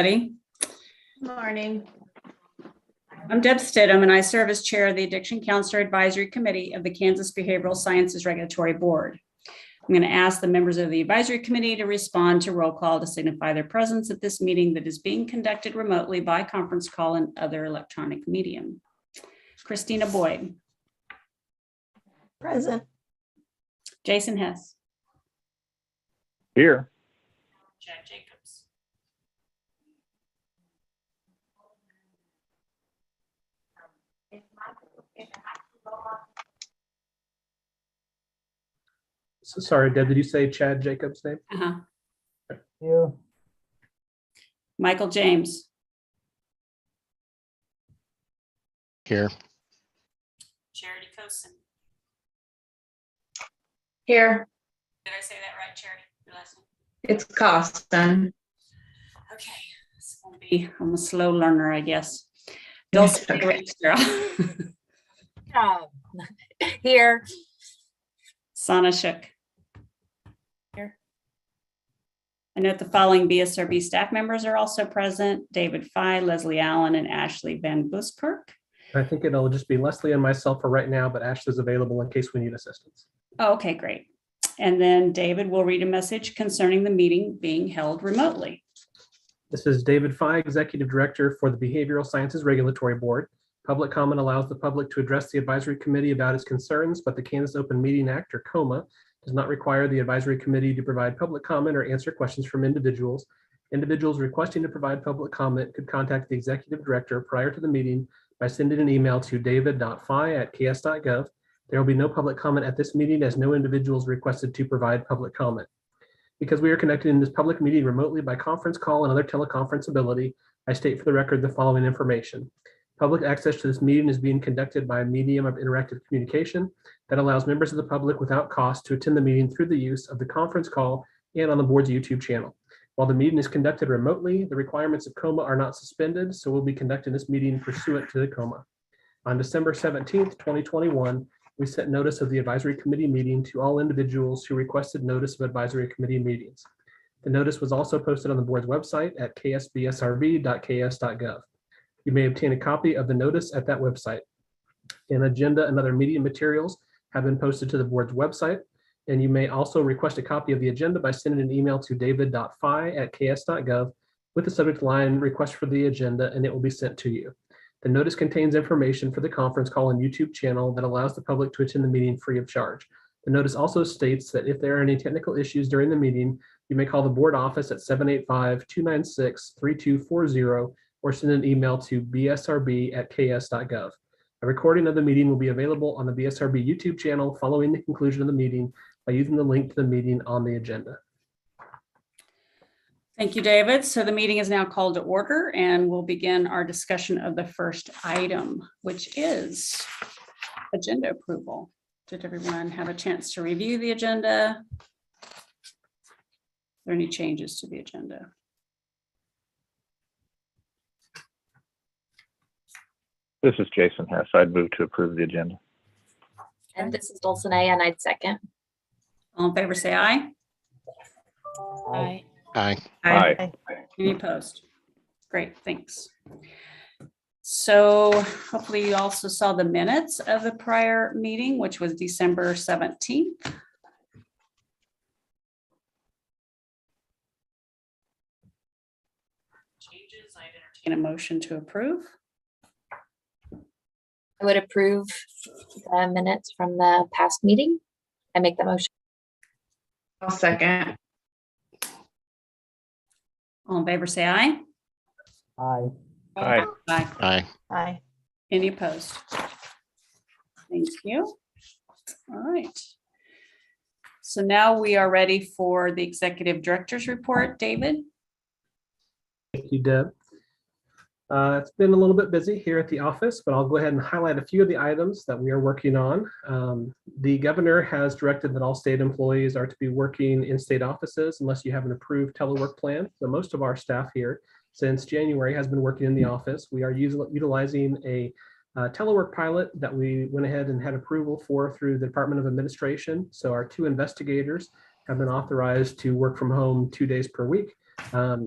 Good Morning. I'm Deb Stidham, and I serve as chair of the Addiction Counselor Advisory Committee of the Kansas Behavioral Sciences Regulatory Board. I'm going to ask the members of the advisory committee to respond to roll call to signify their presence at this meeting that is being conducted remotely by conference call and other electronic medium. Christina Boyd. Present. Jason Hess. Here. Chad Jacobs. So sorry, Deb, did you say Chad Jacobs' name? Yeah. Michael James. Here. Charity Cosin. Here. Did I say that right, Charity? Your last name? It's Costin. Okay, this will be, I'm a slow learner, I guess. Dulce Ragstra. Here. Sana Shook. Here. I note the following BSRB staff members are also present: David Fye, Leslie Allen, and Ashley Van Buskirk. I think it'll just be Leslie and myself for right now, but Ashley's available in case we need assistance. Oh, okay, great. And then David will read a message concerning the meeting being held remotely. This is David Fye, Executive Director for the Behavioral Sciences Regulatory Board. Public comment allows the public to address the advisory committee about its concerns, but the Kansas Open Meeting Act, or KOMA, does not require the advisory committee to provide public comment or answer questions from individuals. Individuals requesting to provide public comment could contact the executive director prior to the meeting by sending an email to david.fye@ks.gov. There will be no public comment at this meeting as no individuals requested to provide public comment. Because we are connected in this public meeting remotely by conference call and other teleconference ability, I state for the record the following information. Public access to this meeting is being conducted by a medium of interactive communication that allows members of the public without cost to attend the meeting through the use of the conference call and on the board's YouTube channel. While the meeting is conducted remotely, the requirements of KOMA are not suspended, so we'll be conducting this meeting pursuant to the KOMA. On December 17th, 2021, we sent notice of the advisory committee meeting to all individuals who requested notice of advisory committee meetings. The notice was also posted on the board's website at ksbsrb.ks.gov. You may obtain a copy of the notice at that website. An agenda and other meeting materials have been posted to the board's website, and you may also request a copy of the agenda by sending an email to david.fye@ks.gov with the subject line request for the agenda, and it will be sent to you. The notice contains information for the conference call and YouTube channel that allows the public to attend the meeting free of charge. The notice also states that if there are any technical issues during the meeting, you may call the board office at 785-296-3240 or send an email to bsrb@ks.gov. A recording of the meeting will be available on the BSRB YouTube channel following the conclusion of the meeting by using the link to the meeting on the agenda. Thank you, David. So the meeting is now called to order, and we'll begin our discussion of the first item, which is agenda approval. Did everyone have a chance to review the agenda? Are there any changes to the agenda? This is Jason Hess. I'd move to approve the agenda. And this is Dulcinea, and I'd second. All in favor, say aye. Aye. Aye. Aye. Any opposed? Great, thanks. So hopefully you also saw the minutes of the prior meeting, which was December 17th. Changes, I'd entertain a motion to approve. I would approve the minutes from the past meeting. I make the motion. I'll second. All in favor, say aye. Aye. Aye. Aye. Aye. Aye. Any opposed? Thank you. All right. So now we are ready for the executive director's report. David? Thank you, Deb. It's been a little bit busy here at the office, but I'll go ahead and highlight a few of the items that we are working on. The governor has directed that all state employees are to be working in state offices unless you have an approved telework plan. So most of our staff here since January has been working in the office. We are utilizing a telework pilot that we went ahead and had approval for through the Department of Administration. So our 2 investigators have been authorized to work from home 2 days per week.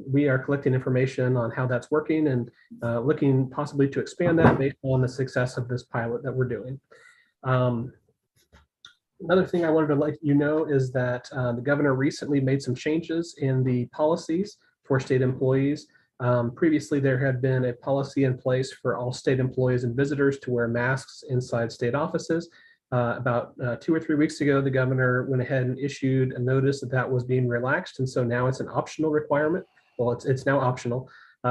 We are collecting information on how that's working and looking possibly to expand that based on the success of this pilot that we're doing. Another thing I wanted to let you know is that the governor recently made some changes in the policies for state employees. Previously, there had been a policy in place for all state employees and visitors to wear masks inside state offices. About 2 or 3 weeks ago, the governor went ahead and issued a notice that that was being relaxed. And so now it's an optional requirement. Well, it's now optional.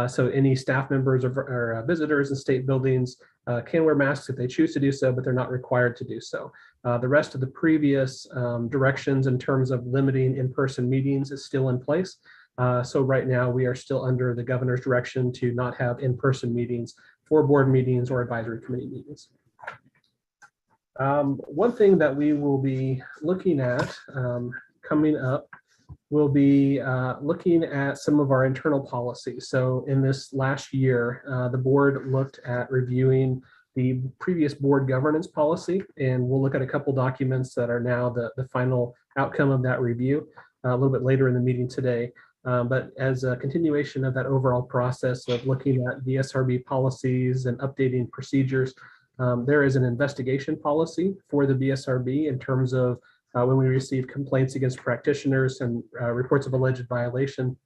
So any staff members or visitors in state buildings can wear masks if they choose to do so, but they're not required to do so. The rest of the previous directions in terms of limiting in-person meetings is still in place. So right now we are still under the governor's direction to not have in-person meetings for board meetings or advisory committee meetings. One thing that we will be looking at coming up will be looking at some of our internal policies. So in this last year, the board looked at reviewing the previous board governance policy, and we'll look at a couple documents that are now the final outcome of that review a little bit later in the meeting today. But as a continuation of that overall process of looking at BSRB policies and updating procedures, there is an investigation policy for the BSRB in terms of when we receive complaints against practitioners and reports of alleged violation.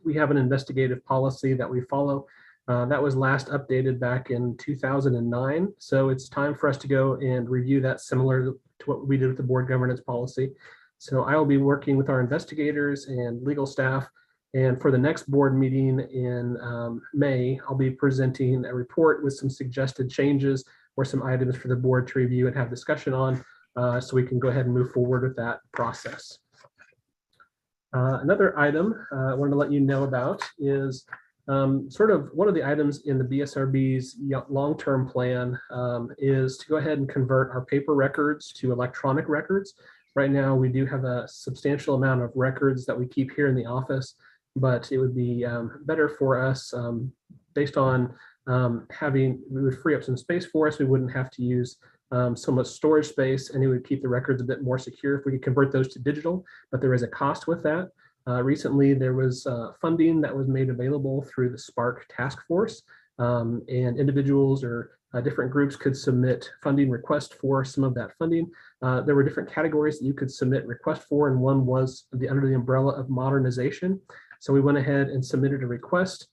We have an investigative policy that we follow. That was last updated back in 2009. So it's time for us to go and review that, similar to what we did with the board governance policy. So I will be working with our investigators and legal staff. And for the next board meeting in May, I'll be presenting a report with some suggested changes or some items for the board to review and have discussion on, so we can go ahead and move forward with that process. Another item I wanted to let you know about is sort of one of the items in the BSRB's long-term plan is to go ahead and convert our paper records to electronic records. Right now, we do have a substantial amount of records that we keep here in the office, but it would be better for us based on we would free up some space for us. We wouldn't have to use so much storage space, and it would keep the records a bit more secure if we could convert those to digital, but there is a cost with that. Recently, there was funding that was made available through the Spark Task Force, and individuals or different groups could submit funding requests for some of that funding. There were different categories that you could submit requests for, and one was under the umbrella of modernization. So we went ahead and submitted a request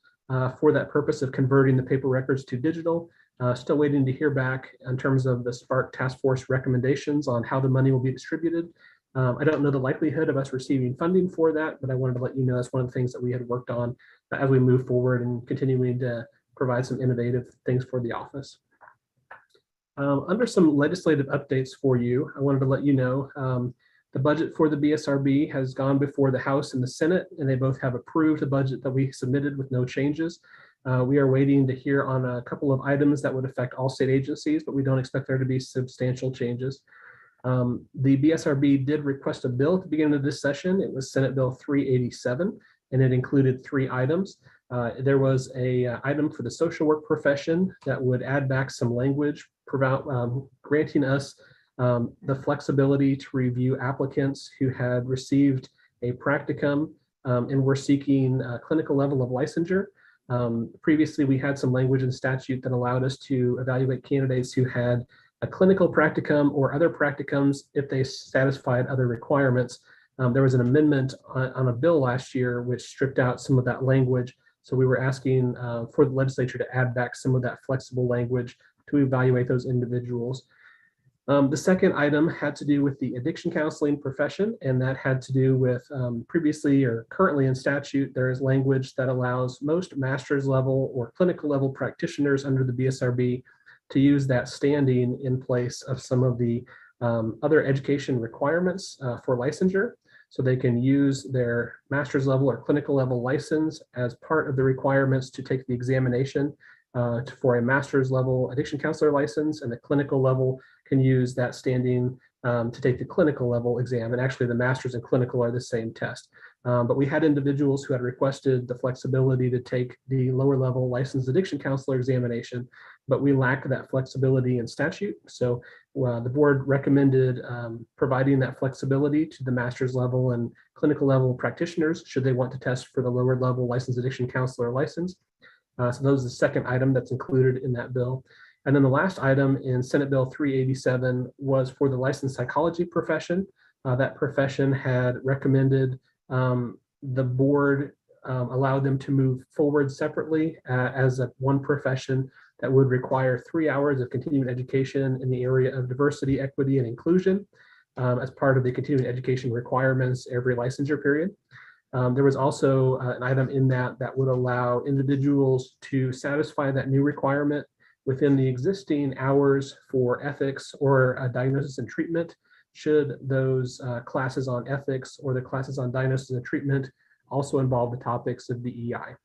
for that purpose of converting the paper records to digital. Still waiting to hear back in terms of the Spark Task Force recommendations on how the money will be distributed. I don't know the likelihood of us receiving funding for that, but I wanted to let you know that's one of the things that we had worked on as we move forward and continuing to provide some innovative things for the office. Under some legislative updates for you, I wanted to let you know the budget for the BSRB has gone before the House and the Senate, and they both have approved the budget that we submitted with no changes. We are waiting to hear on a couple of items that would affect all state agencies, but we don't expect there to be substantial changes. The BSRB did request a bill at the beginning of this session. It was Senate Bill 387, and it included 3 items. There was a item for the social work profession that would add back some language, granting us the flexibility to review applicants who had received a practicum and were seeking a clinical level of licensure. Previously, we had some language in statute that allowed us to evaluate candidates who had a clinical practicum or other practicums if they satisfied other requirements. There was an amendment on a bill last year which stripped out some of that language. So we were asking for the legislature to add back some of that flexible language to evaluate those individuals. The second item had to do with the addiction counseling profession, and that had to do with previously or currently in statute, there is language that allows most master's level or clinical level practitioners under the BSRB to use that standing in place of some of the other education requirements for licensure. So they can use their master's level or clinical level license as part of the requirements to take the examination for a master's level addiction counselor license, and the clinical level can use that standing to take the clinical level exam. And actually the master's and clinical are the same test. But we had individuals who had requested the flexibility to take the lower level licensed addiction counselor examination, but we lack that flexibility in statute. So the board recommended providing that flexibility to the master's level and clinical level practitioners should they want to test for the lower level licensed addiction counselor license. So that was the second item that's included in that bill. And then the last item in Senate Bill 387 was for the licensed psychology profession. That profession had recommended the board allow them to move forward separately as one profession that would require 3 hours of continuing education in the area of diversity, equity, and inclusion as part of the continuing education requirements every licensure period. There was also an item in that would allow individuals to satisfy that new requirement within the existing hours for ethics or diagnosis and treatment, should those classes on ethics or the classes on diagnosis and treatment also involve the topics of DEI.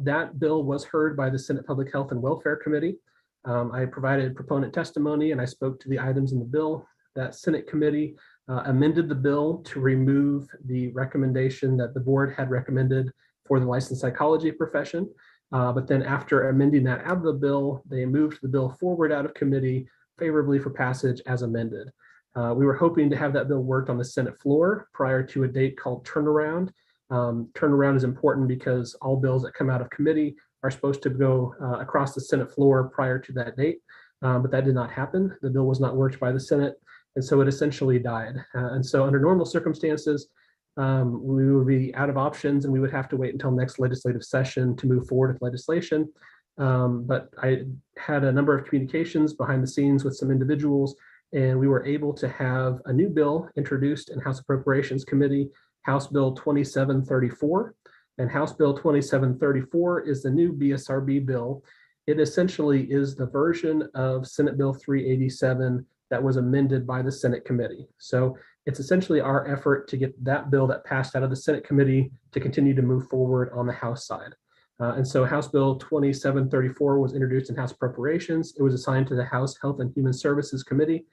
That bill was heard by the Senate Public Health and Welfare Committee. I provided proponent testimony and I spoke to the items in the bill. That Senate committee amended the bill to remove the recommendation that the board had recommended for the licensed psychology profession. But then after amending that out of the bill, they moved the bill forward out of committee favorably for passage as amended. We were hoping to have that bill worked on the Senate floor prior to a date called turnaround. Turnaround is important because all bills that come out of committee are supposed to go across the Senate floor prior to that date, but that did not happen. The bill was not worked by the Senate, and so it essentially died. And so under normal circumstances, we would be out of options and we would have to wait until next legislative session to move forward with legislation. But I had a number of communications behind the scenes with some individuals, and we were able to have a new bill introduced in House Appropriations Committee, House Bill 2734. And House Bill 2734 is the new BSRB bill. It essentially is the version of Senate Bill 387 that was amended by the Senate committee. So it's essentially our effort to get that bill that passed out of the Senate committee to continue to move forward on the House side. And so House Bill 2734 was introduced in House Appropriations. It was assigned to the House Health and Human Services Committee,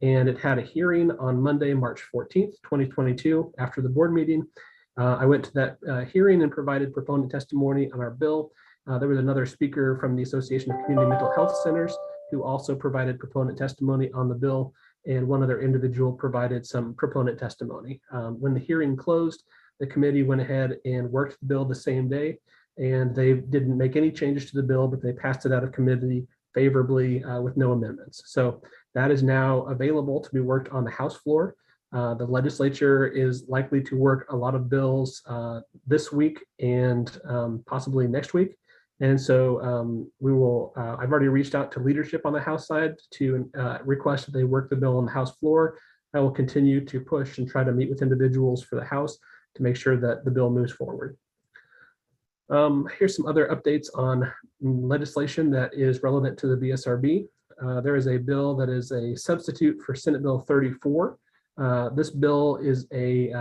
and it had a hearing on Monday, March 14th, 2022, after the board meeting. I went to that hearing and provided proponent testimony on our bill. There was another speaker from the Association of Community Mental Health Centers who also provided proponent testimony on the bill, and one other individual provided some proponent testimony. When the hearing closed, the committee went ahead and worked the bill the same day, and they didn't make any changes to the bill, but they passed it out of committee favorably with no amendments. So that is now available to be worked on the House floor. The legislature is likely to work a lot of bills this week and possibly next week. And so we will, I've already reached out to leadership on the House side to request that they work the bill on the House floor. I will continue to push and try to meet with individuals for the House to make sure that the bill moves forward. Here's some other updates on legislation that is relevant to the BSRB. There is a bill that is a substitute for Senate Bill 34. This bill is a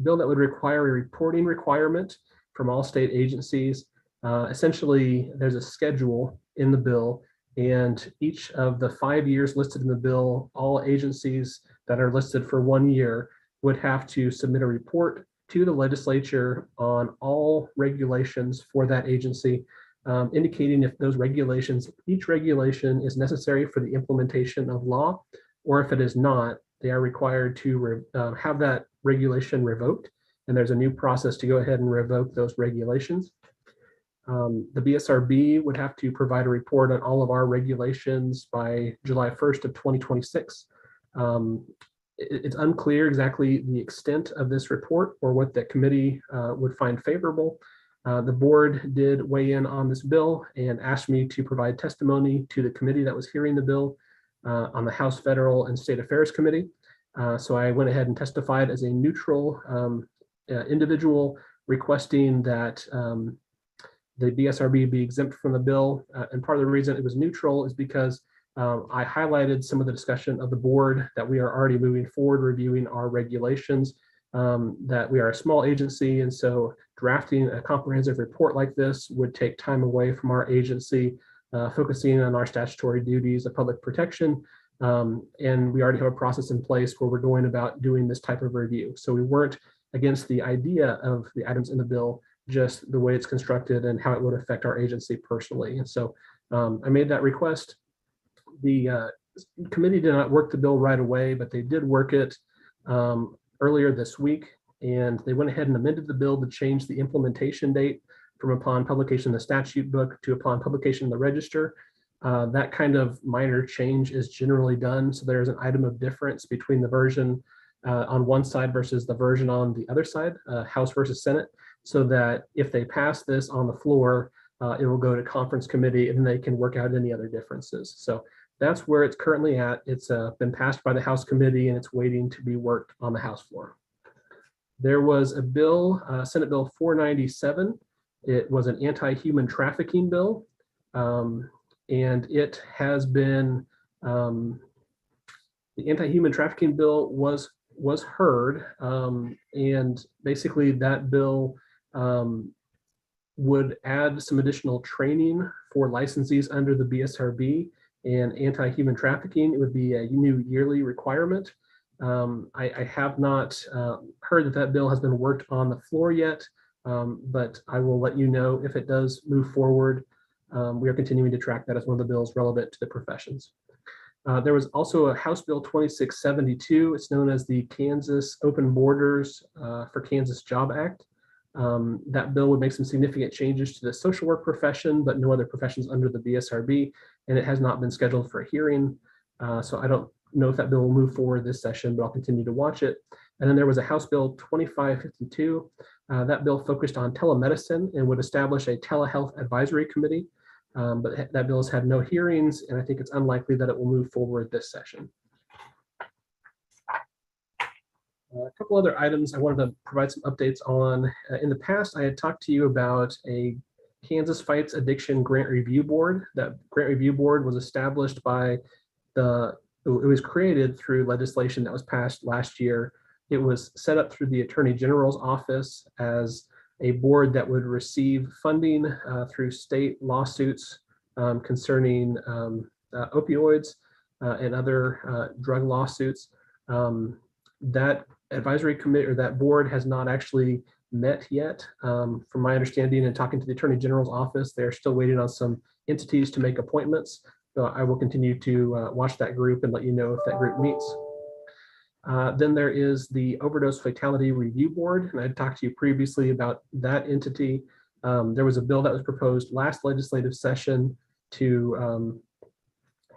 bill that would require a reporting requirement from all state agencies. Essentially, there's a schedule in the bill, and each of the 5 years listed in the bill, all agencies that are listed for 1 year would have to submit a report to the legislature on all regulations for that agency, indicating if those regulations, each regulation is necessary for the implementation of law, or if it is not, they are required to have that regulation revoked. And there's a new process to go ahead and revoke those regulations. The BSRB would have to provide a report on all of our regulations by July 1st of 2026. It's unclear exactly the extent of this report or what the committee would find favorable. The board did weigh in on this bill and asked me to provide testimony to the committee that was hearing the bill on the House Federal and State Affairs Committee. So I went ahead and testified as a neutral individual requesting that the BSRB be exempt from the bill. And part of the reason it was neutral is because I highlighted some of the discussion of the board that we are already moving forward, reviewing our regulations, that we are a small agency. And so drafting a comprehensive report like this would take time away from our agency, focusing on our statutory duties of public protection. And we already have a process in place where we're going about doing this type of review. So we weren't against the idea of the items in the bill, just the way it's constructed and how it would affect our agency personally. And so I made that request. The committee did not work the bill right away, but they did work it earlier this week. And they went ahead and amended the bill to change the implementation date from upon publication in the statute book to upon publication in the register. That kind of minor change is generally done. So there's an item of difference between the version on one side versus the version on the other side, House versus Senate, so that if they pass this on the floor, it will go to conference committee and they can work out any other differences. So that's where it's currently at. It's been passed by the House committee and it's waiting to be worked on the House floor. There was a bill, Senate Bill 497. It was an anti-human trafficking bill. And it has been, the anti-human trafficking bill was heard. And basically that bill would add some additional training for licensees under the BSRB and anti-human trafficking. It would be a new yearly requirement. I have not heard that that bill has been worked on the floor yet, but I will let you know if it does move forward. We are continuing to track that as one of the bills relevant to the professions. There was also a House Bill 2672. It's known as the Kansas Open Borders for Kansas Job Act. That bill would make some significant changes to the social work profession, but no other professions under the BSRB, and it has not been scheduled for a hearing. So I don't know if that bill will move forward this session, but I'll continue to watch it. And then there was a House Bill 2552. That bill focused on telemedicine and would establish a telehealth advisory committee. But that bill has had no hearings, and I think it's unlikely that it will move forward this session. A couple other items I wanted to provide some updates on. In the past, I had talked to you about a Kansas Fights Addiction Grant Review Board. That grant review board was established by it was created through legislation that was passed last year. It was set up through the Attorney General's office as a board that would receive funding through state lawsuits concerning opioids and other drug lawsuits. That advisory committee or that board has not actually met yet. From my understanding and talking to the Attorney General's office, they're still waiting on some entities to make appointments. So I will continue to watch that group and let you know if that group meets. Then there is the Overdose Fatality Review Board, and I talked to you previously about that entity. There was a bill that was proposed last legislative session to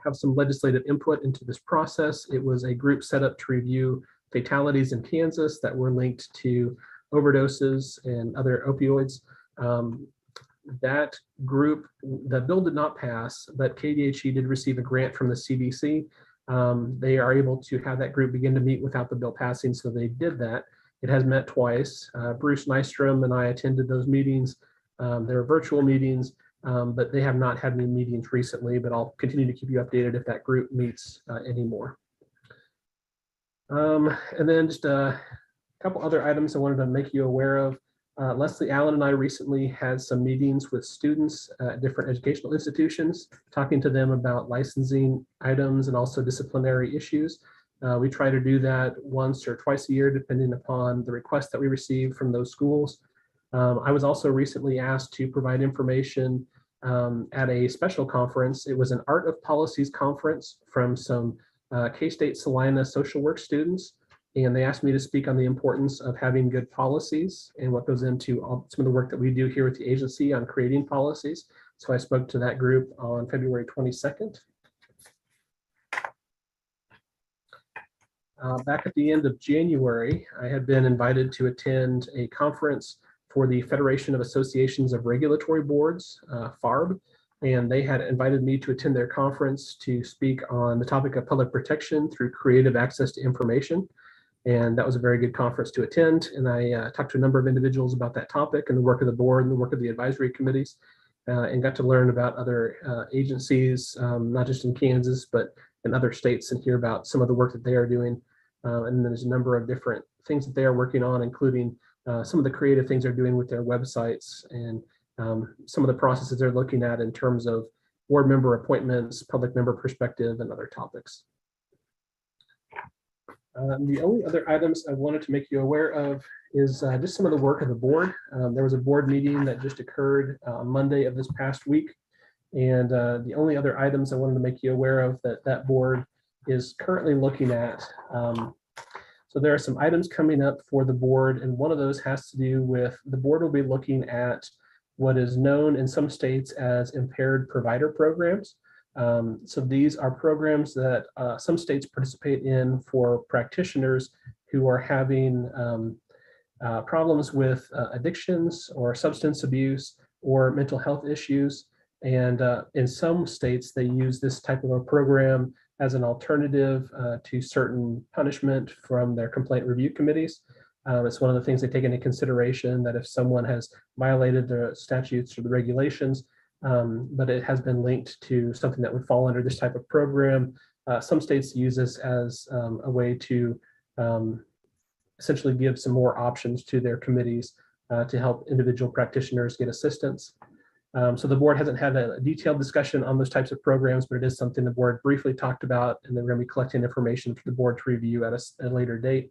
have some legislative input into this process. It was a group set up to review fatalities in Kansas that were linked to overdoses and other opioids. That group, the bill did not pass, but KDHE did receive a grant from the CDC. They are able to have that group begin to meet without the bill passing, so they did that. It has met twice. Bruce Nystrom and I attended those meetings. They were virtual meetings, but they have not had any meetings recently, but I'll continue to keep you updated if that group meets anymore. And then just a couple other items I wanted to make you aware of. Leslie Allen and I recently had some meetings with students at different educational institutions, talking to them about licensing items and also disciplinary issues. We try to do that once or twice a year, depending upon the requests that we receive from those schools. I was also recently asked to provide information at a special conference. It was an Art of Policies conference from some K-State Salina social work students. And they asked me to speak on the importance of having good policies and what goes into some of the work that we do here at the agency on creating policies. So I spoke to that group on February 22nd. Back at the end of January, I had been invited to attend a conference for the Federation of Associations of Regulatory Boards, FARB, and they had invited me to attend their conference to speak on the topic of public protection through creative access to information. And that was a very good conference to attend. And I talked to a number of individuals about that topic and the work of the board and the work of the advisory committees, and got to learn about other agencies, not just in Kansas, but in other states, and hear about some of the work that they are doing. And there's a number of different things that they are working on, including some of the creative things they're doing with their websites and some of the processes they're looking at in terms of board member appointments, public member perspective, and other topics. The only other items I wanted to make you aware of is just some of the work of the board. There was a board meeting that just occurred on Monday of this past week, And the only other items I wanted to make you aware of that board is currently looking at. So there are some items coming up for the board, and one of those has to do with the board will be looking at what is known in some states as impaired provider programs. So these are programs that some states participate in for practitioners who are having problems with addictions or substance abuse or mental health issues. And in some states, they use this type of a program as an alternative to certain punishment from their complaint review committees. It's one of the things they take into consideration, that if someone has violated the statutes or the regulations, but it has been linked to something that would fall under this type of program, some states use this as a way to essentially give some more options to their committees to help individual practitioners get assistance. So the board hasn't had a detailed discussion on those types of programs, but it is something the board briefly talked about, and then we're going to be collecting information for the board to review at a later date.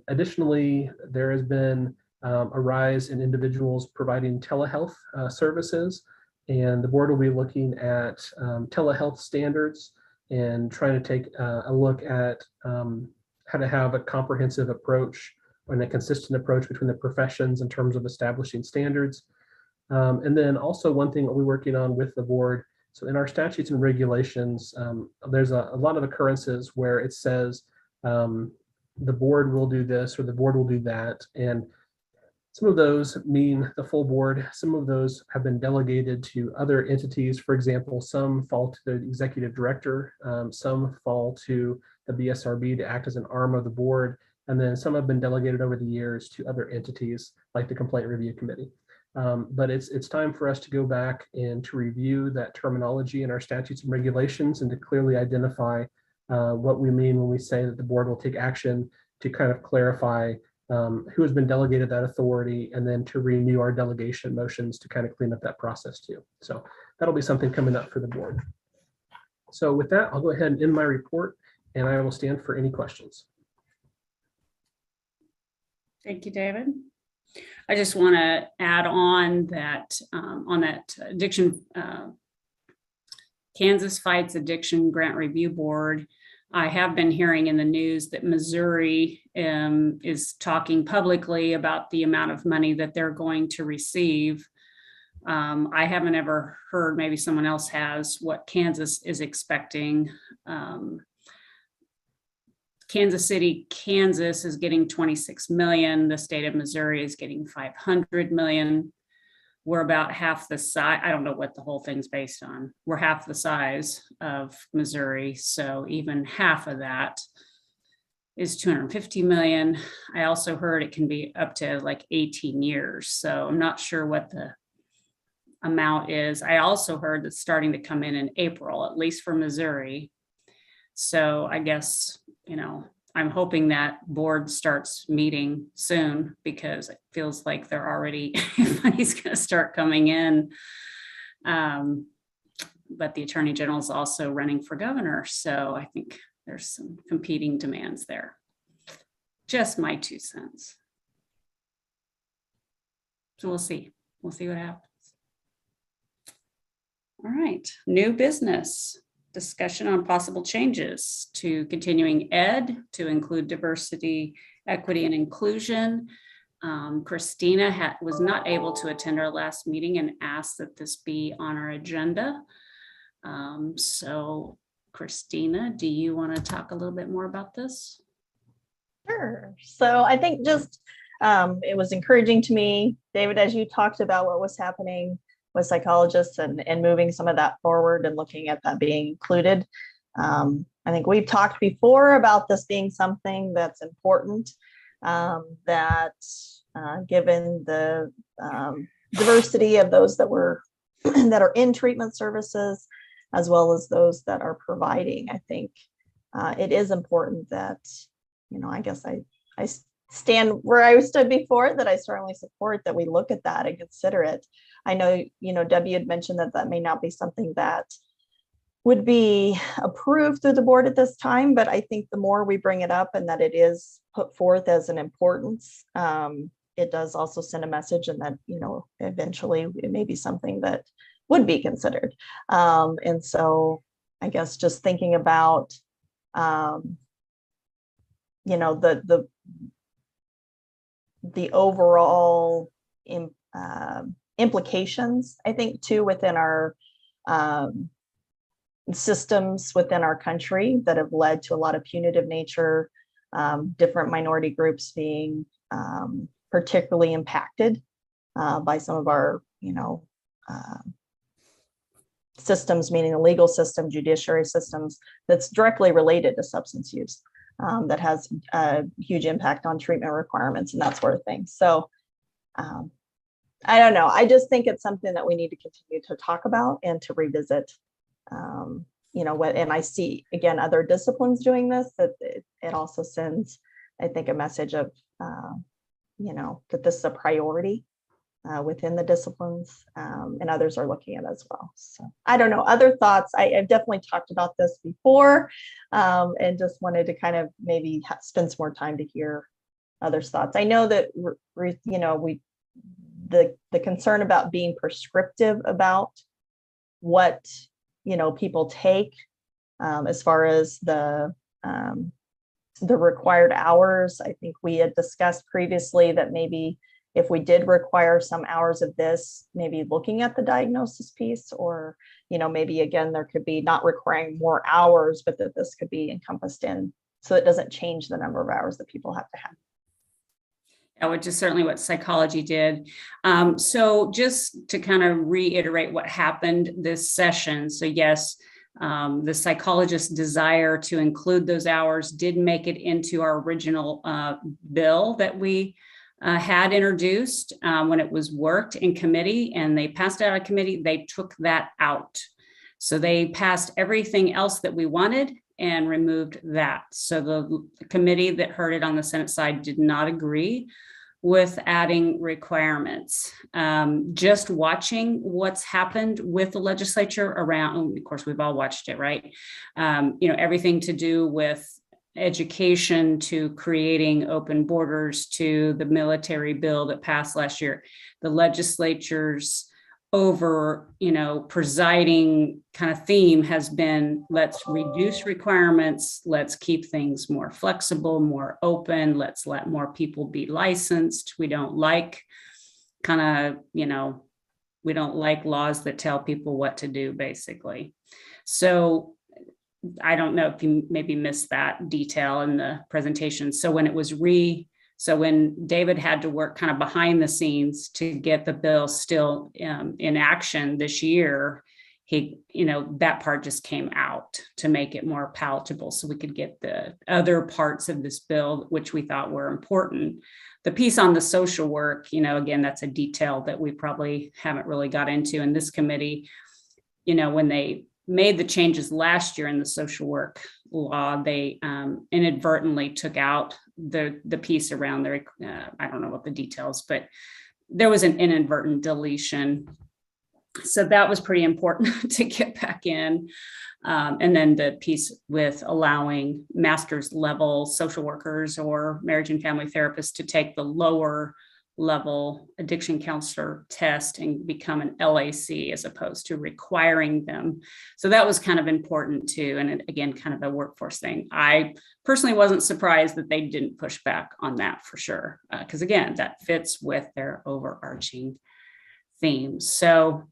Additionally, there has been a rise in individuals providing telehealth services, and the board will be looking at telehealth standards and trying to take a look at how to have a comprehensive approach and a consistent approach between the professions in terms of establishing standards. And then also one thing that we're working on with the board, so in our statutes and regulations, there's a lot of occurrences where it says the board will do this or the board will do that. And some of those mean the full board. Some of those have been delegated to other entities. For example, some fall to the executive director, some fall to the BSRB to act as an arm of the board, and then some have been delegated over the years to other entities like the Complaint Review Committee. But it's time for us to go back and to review that terminology in our statutes and regulations and to clearly identify what we mean when we say that the board will take action, to kind of clarify who has been delegated that authority, and then to renew our delegation motions to kind of clean up that process too. So that'll be something coming up for the board. So with that, I'll go ahead and end my report, and I will stand for any questions. Thank you, David. I just want to add on that addiction, Kansas Fights Addiction Grant Review Board. I have been hearing in the news that Missouri is talking publicly about the amount of money that they're going to receive. I haven't ever heard, maybe someone else has, what Kansas is expecting. Kansas City, Kansas is getting 26 million. The state of Missouri is getting 500 million. We're about half the size. I don't know what the whole thing's based on. We're half the size of Missouri. So even half of that is 250 million. I also heard it can be up to like 18 years. So I'm not sure what the amount is. I also heard that's starting to come in April, at least for Missouri. So I guess, I'm hoping that board starts meeting soon, because it feels like they're already, money's going to start coming in. But the Attorney General is also running for governor. So I think there's some competing demands there. Just my 2 cents. So we'll see. We'll see what happens. All right, new business. Discussion on possible changes to continuing ed to include diversity, equity, and inclusion. Christina was not able to attend our last meeting and asked that this be on our agenda. So Christina, do you want to talk a little bit more about this? Sure. So I think just it was encouraging to me, David, as you talked about what was happening with psychologists and moving some of that forward and looking at that being included. I think we've talked before about this being something that's important, that given the diversity of those that are in treatment services, as well as those that are providing, I think it is important that, I guess I stand where I stood before, that I strongly support that we look at that and consider it. I know, Debbie had mentioned that may not be something that would be approved through the board at this time, but I think the more we bring it up and that it is put forth as an importance, it does also send a message, and that, eventually it may be something that would be considered. And so I guess just thinking about, you know, the overall implications, I think, too, within our systems within our country that have led to a lot of punitive nature, different minority groups being particularly impacted by some of our, you know, systems, meaning the legal system, judiciary systems, that's directly related to substance use, that has a huge impact on treatment requirements and that sort of thing. So I don't know. I just think it's something that we need to continue to talk about and to revisit. You know what, and I see again other disciplines doing this, that it also sends, I think, a message of you know, that this is a priority within the disciplines, and others are looking at it as well. So I don't know, other thoughts. I've definitely talked about this before, and just wanted to kind of maybe spend some more time to hear others' thoughts. I know that you know, the concern about being prescriptive about what, you know, people take as far as the required hours. I think we had discussed previously that maybe if we did require some hours of this, maybe looking at the diagnosis piece, or, you know, maybe again, there could be not requiring more hours, but that this could be encompassed in, so it doesn't change the number of hours that people have to have. Which is certainly what psychology did. So just to kind of reiterate what happened this session. So yes, the psychologist's desire to include those hours did make it into our original bill that we had introduced when it was worked in committee, and they passed it out of committee. They took that out. So they passed everything else that we wanted and removed that. So the committee that heard it on the Senate side did not agree with adding requirements. Just watching what's happened with the legislature around, of course, we've all watched it, right? You know, everything to do with education, to creating open borders, to the military bill that passed last year. The legislature's over, you know, presiding kind of theme has been, let's reduce requirements, let's keep things more flexible, more open, let's let more people be licensed. We don't like kind of, you know, we don't like laws that tell people what to do, basically. So I don't know if you maybe missed that detail in the presentation. So when it was so when David had to work kind of behind the scenes to get the bill still in action this year, he, you know, that part just came out to make it more palatable so we could get the other parts of this bill, which we thought were important. The piece on the social work, you know, again, that's a detail that we probably haven't really got into in this committee. You know, when they made the changes last year in the social work law, they inadvertently took out the piece around there. I don't know what the details, but there was an inadvertent deletion. So that was pretty important to get back in. And then the piece with allowing master's level social workers or marriage and family therapists to take the lower level addiction counselor test and become an LAC as opposed to requiring them. So that was kind of important too. And again, kind of a workforce thing. I personally wasn't surprised that they didn't push back on that for sure. Because again, that fits with their overarching themes. So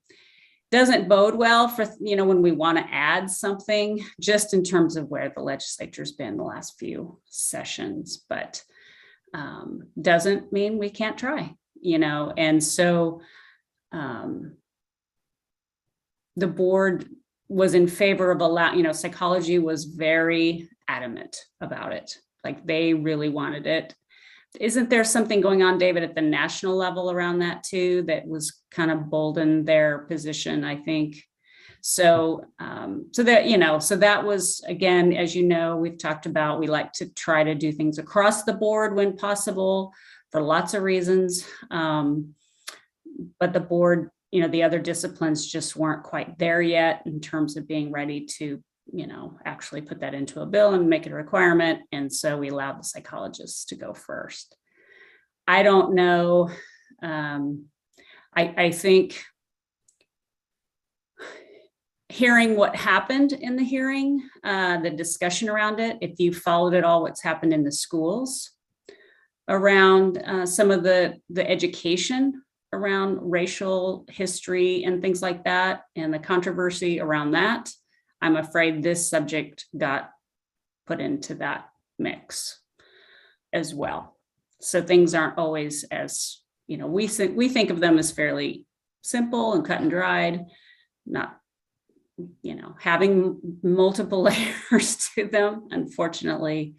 doesn't bode well for, you know, when we want to add something, just in terms of where the legislature's been the last few sessions, but doesn't mean we can't try, you know. And so the board was in favor of you know, psychology was very adamant about it. Like they really wanted it. Isn't there something going on, David, at the national level around that too, that was kind of boldened their position, I think? So, so that, you know, so that was, again, as you know, we've talked about, we like to try to do things across the board when possible for lots of reasons. But the board, you know, the other disciplines just weren't quite there yet in terms of being ready to, you know, actually put that into a bill and make it a requirement. And so we allowed the psychologists to go first. I don't know. I think hearing what happened in the hearing, the discussion around it, if you followed at all what's happened in the schools around some of the education around racial history and things like that, and the controversy around that. I'm afraid this subject got put into that mix as well. So things aren't always as, we think of them as fairly simple and cut and dried, not, having multiple layers to them. Unfortunately,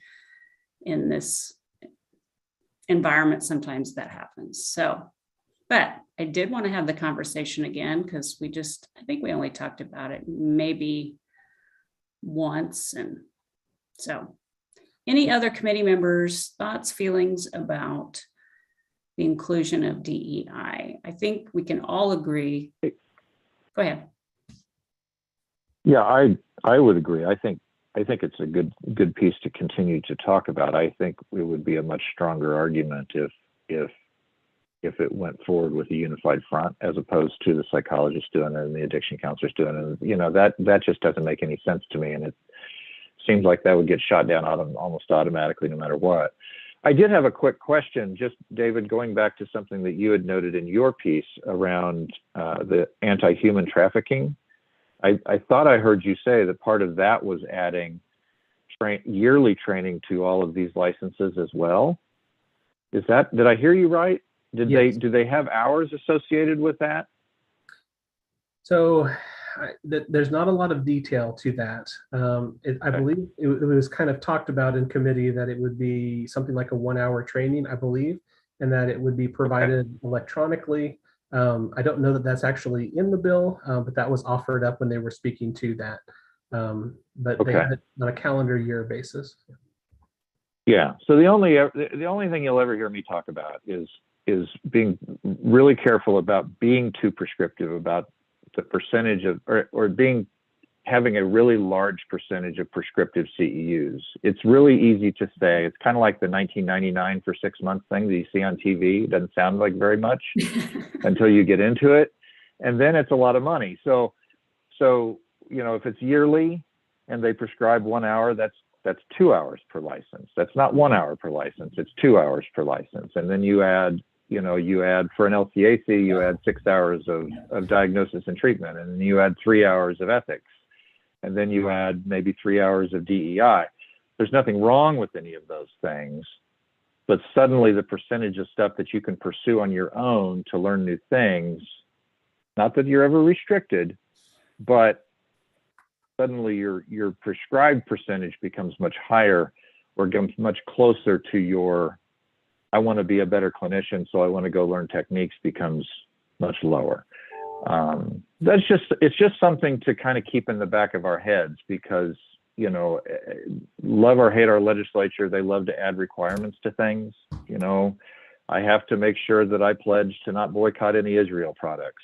in this environment, sometimes that happens. So, but I did want to have the conversation again, because I think we only talked about it maybe once. And so any other committee members' thoughts, feelings about the inclusion of DEI? I think we can all agree. Go ahead. Yeah, I would agree. I think it's a good piece to continue to talk about. I think it would be a much stronger argument if it went forward with a unified front, as opposed to the psychologists doing it and the addiction counselors doing it. That just doesn't make any sense to me, and it seems like that would get shot down almost automatically, no matter what. I did have a quick question, just David, going back to something that you had noted in your piece around the anti-human trafficking. I thought I heard you say that part of that was adding yearly training to all of these licenses as well. Did I hear you right? Yes. Do they have hours associated with that? So there's not a lot of detail to that. I believe it was kind of talked about in committee that it would be something like a 1-hour training, I believe, and that it would be provided electronically. I don't know that that's actually in the bill, but that was offered up when they were speaking to that. But they had it on a calendar year basis. Yeah. So the only thing you'll ever hear me talk about is being really careful about being too prescriptive about the percentage of, or having a really large percentage of prescriptive CEUs. It's really easy to say. It's kind of like the 1999 for 6 months thing that you see on TV. It doesn't sound like very much until you get into it. And then it's a lot of money. So, if it's yearly and they prescribe 1 hour, that's 2 hours per license. That's not 1 hour per license. It's 2 hours per license. And then you add for an LCAC, you add 6 hours of diagnosis and treatment, and then you add 3 hours of ethics, and then you add maybe 3 hours of DEI. There's nothing wrong with any of those things, but suddenly the percentage of stuff that you can pursue on your own to learn new things, not that you're ever restricted, but suddenly your prescribed percentage becomes much higher, or gets much closer to your, I want to be a better clinician, so I want to go learn techniques, becomes much lower. It's just something to kind of keep in the back of our heads, because, love or hate our legislature, they love to add requirements to things. I have to make sure that I pledge to not boycott any Israel products.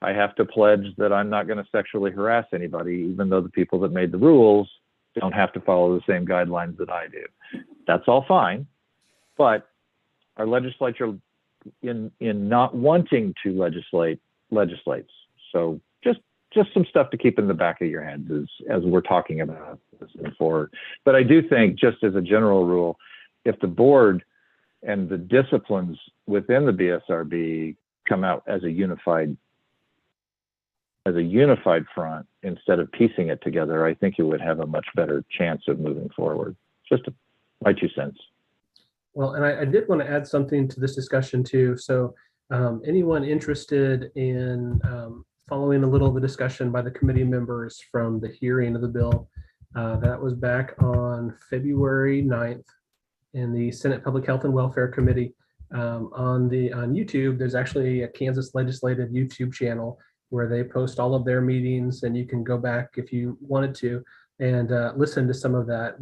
I have to pledge that I'm not going to sexually harass anybody, even though the people that made the rules don't have to follow the same guidelines that I do. That's all fine. But our legislature, in not wanting to legislates. So just some stuff to keep in the back of your heads as we're talking about this moving forward. But I do think, just as a general rule, if the board and the disciplines within the BSRB come out as a unified front instead of piecing it together, I think it would have a much better chance of moving forward. Just my 2 cents. Well, and I did want to add something to this discussion too. So anyone interested in following a little of the discussion by the committee members from the hearing of the bill, that was back on February 9th in the Senate Public Health and Welfare Committee. On YouTube, there's actually a Kansas Legislative YouTube channel where they post all of their meetings, and you can go back if you wanted to and listen to some of that.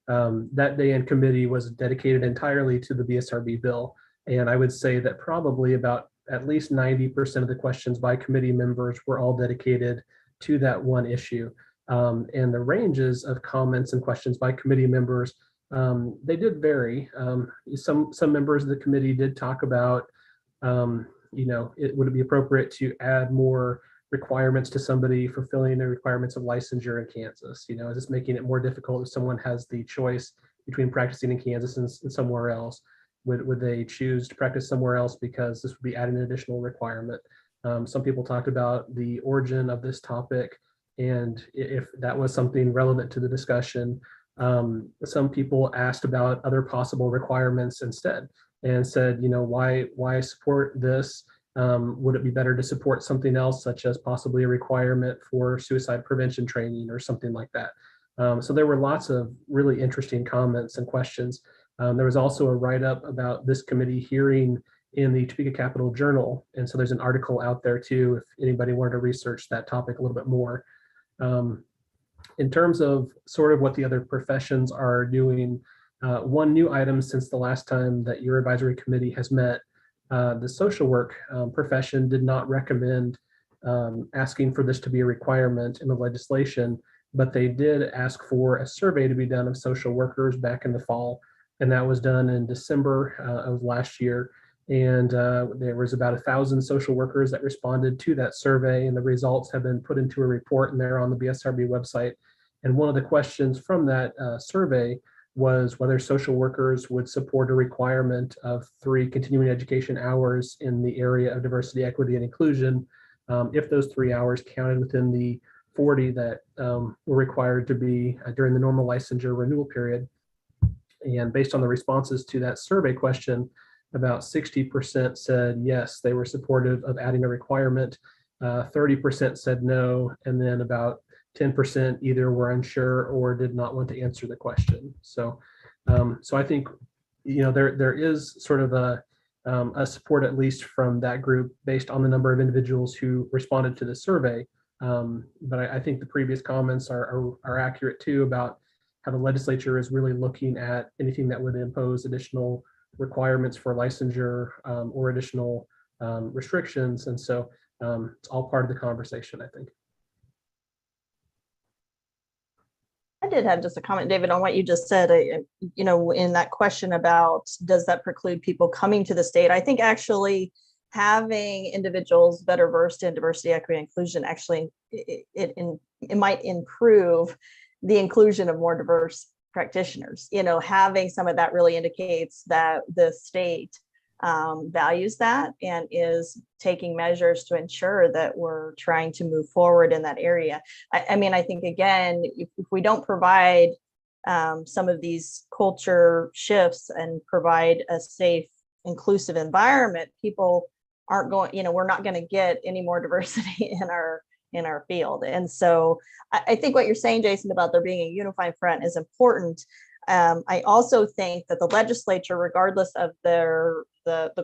That day in committee was dedicated entirely to the BSRB bill. And I would say that probably about at least 90% of the questions by committee members were all dedicated to that one issue. And the ranges of comments and questions by committee members, they did vary. Some members of the committee did talk about, would it be appropriate to add more requirements to somebody fulfilling the requirements of licensure in Kansas? You know, is this making it more difficult if someone has the choice between practicing in Kansas and somewhere else? Would they choose to practice somewhere else because this would be adding an additional requirement? Some people talked about the origin of this topic and if that was something relevant to the discussion. Some people asked about other possible requirements instead and said, you know, why support this? Would it be better to support something else, such as possibly a requirement for suicide prevention training or something like that? So there were lots of really interesting comments and questions. There was also a write-up about this committee hearing in the Topeka Capital Journal. And so there's an article out there too, if anybody wanted to research that topic a little bit more. In terms of sort of what the other professions are doing, one new item since the last time that your advisory committee has met, the social work profession did not recommend asking for this to be a requirement in the legislation, but they did ask for a survey to be done of social workers back in the fall. And that was done in December of last year. And there was about 1,000 social workers that responded to that survey, and the results have been put into a report and they're on the BSRB website. And one of the questions from that survey was whether social workers would support a requirement of 3 continuing education hours in the area of diversity, equity, and inclusion, if those 3 hours counted within the 40 that were required to be during the normal licensure renewal period. And based on the responses to that survey question, about 60% said yes, they were supportive of adding a requirement, 30% said no, and then about 10% either were unsure or did not want to answer the question. So I think, you know, there is sort of a support, at least from that group, based on the number of individuals who responded to the survey. But I think the previous comments are accurate too, about how the legislature is really looking at anything that would impose additional requirements for licensure or additional restrictions. And so it's all part of the conversation, I think. I did have just a comment, David, on what you just said. You know, in that question about does that preclude people coming to the state? I think actually having individuals that are versed in diversity, equity, and inclusion, actually it might improve the inclusion of more diverse practitioners. You know, having some of that really indicates that the state values that and is taking measures to ensure that we're trying to move forward in that area. I mean, I think, again, if we don't provide some of these culture shifts and provide a safe, inclusive environment, people aren't going, you know, we're not going to get any more diversity in our field. And so I think what you're saying, Jason, about there being a unified front is important. I also think that the legislature, regardless of the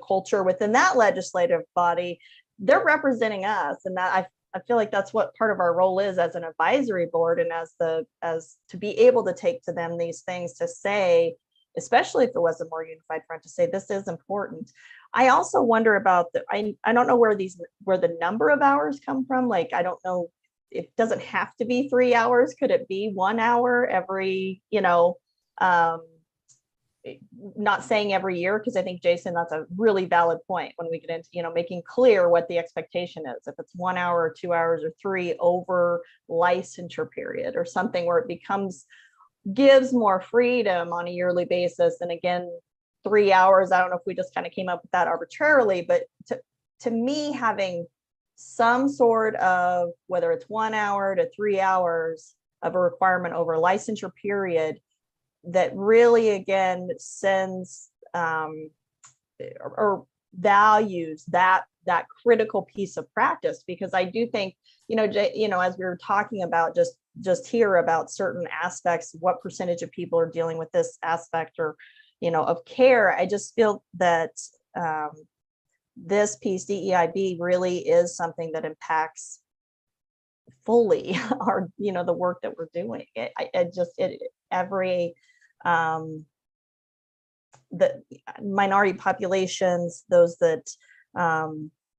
culture within that legislative body, they're representing us, and that I feel like that's what part of our role is as an advisory board, and as to be able to take to them these things to say, especially if it was a more unified front, to say this is important. I also wonder about I don't know where the number of hours come from. Like, I don't know, it doesn't have to be 3 hours. Could it be 1 hour every, you know, not saying every year, because I think, Jason, that's a really valid point when we get into, you know, making clear what the expectation is. If it's 1 hour or 2 hours or 3 over licensure period or something where it gives more freedom on a yearly basis. And again, 3 hours, I don't know if we just kind of came up with that arbitrarily, but to me, having some sort of, whether it's 1 hour to 3 hours of a requirement over licensure period, that really, again, sends or values that critical piece of practice. Because I do think, you know, as we were talking about just here about certain aspects, what percentage of people are dealing with this aspect or, you know, of care, I just feel that this piece, DEIB, really is something that impacts fully our, you know, the work that we're doing. The minority populations, those that,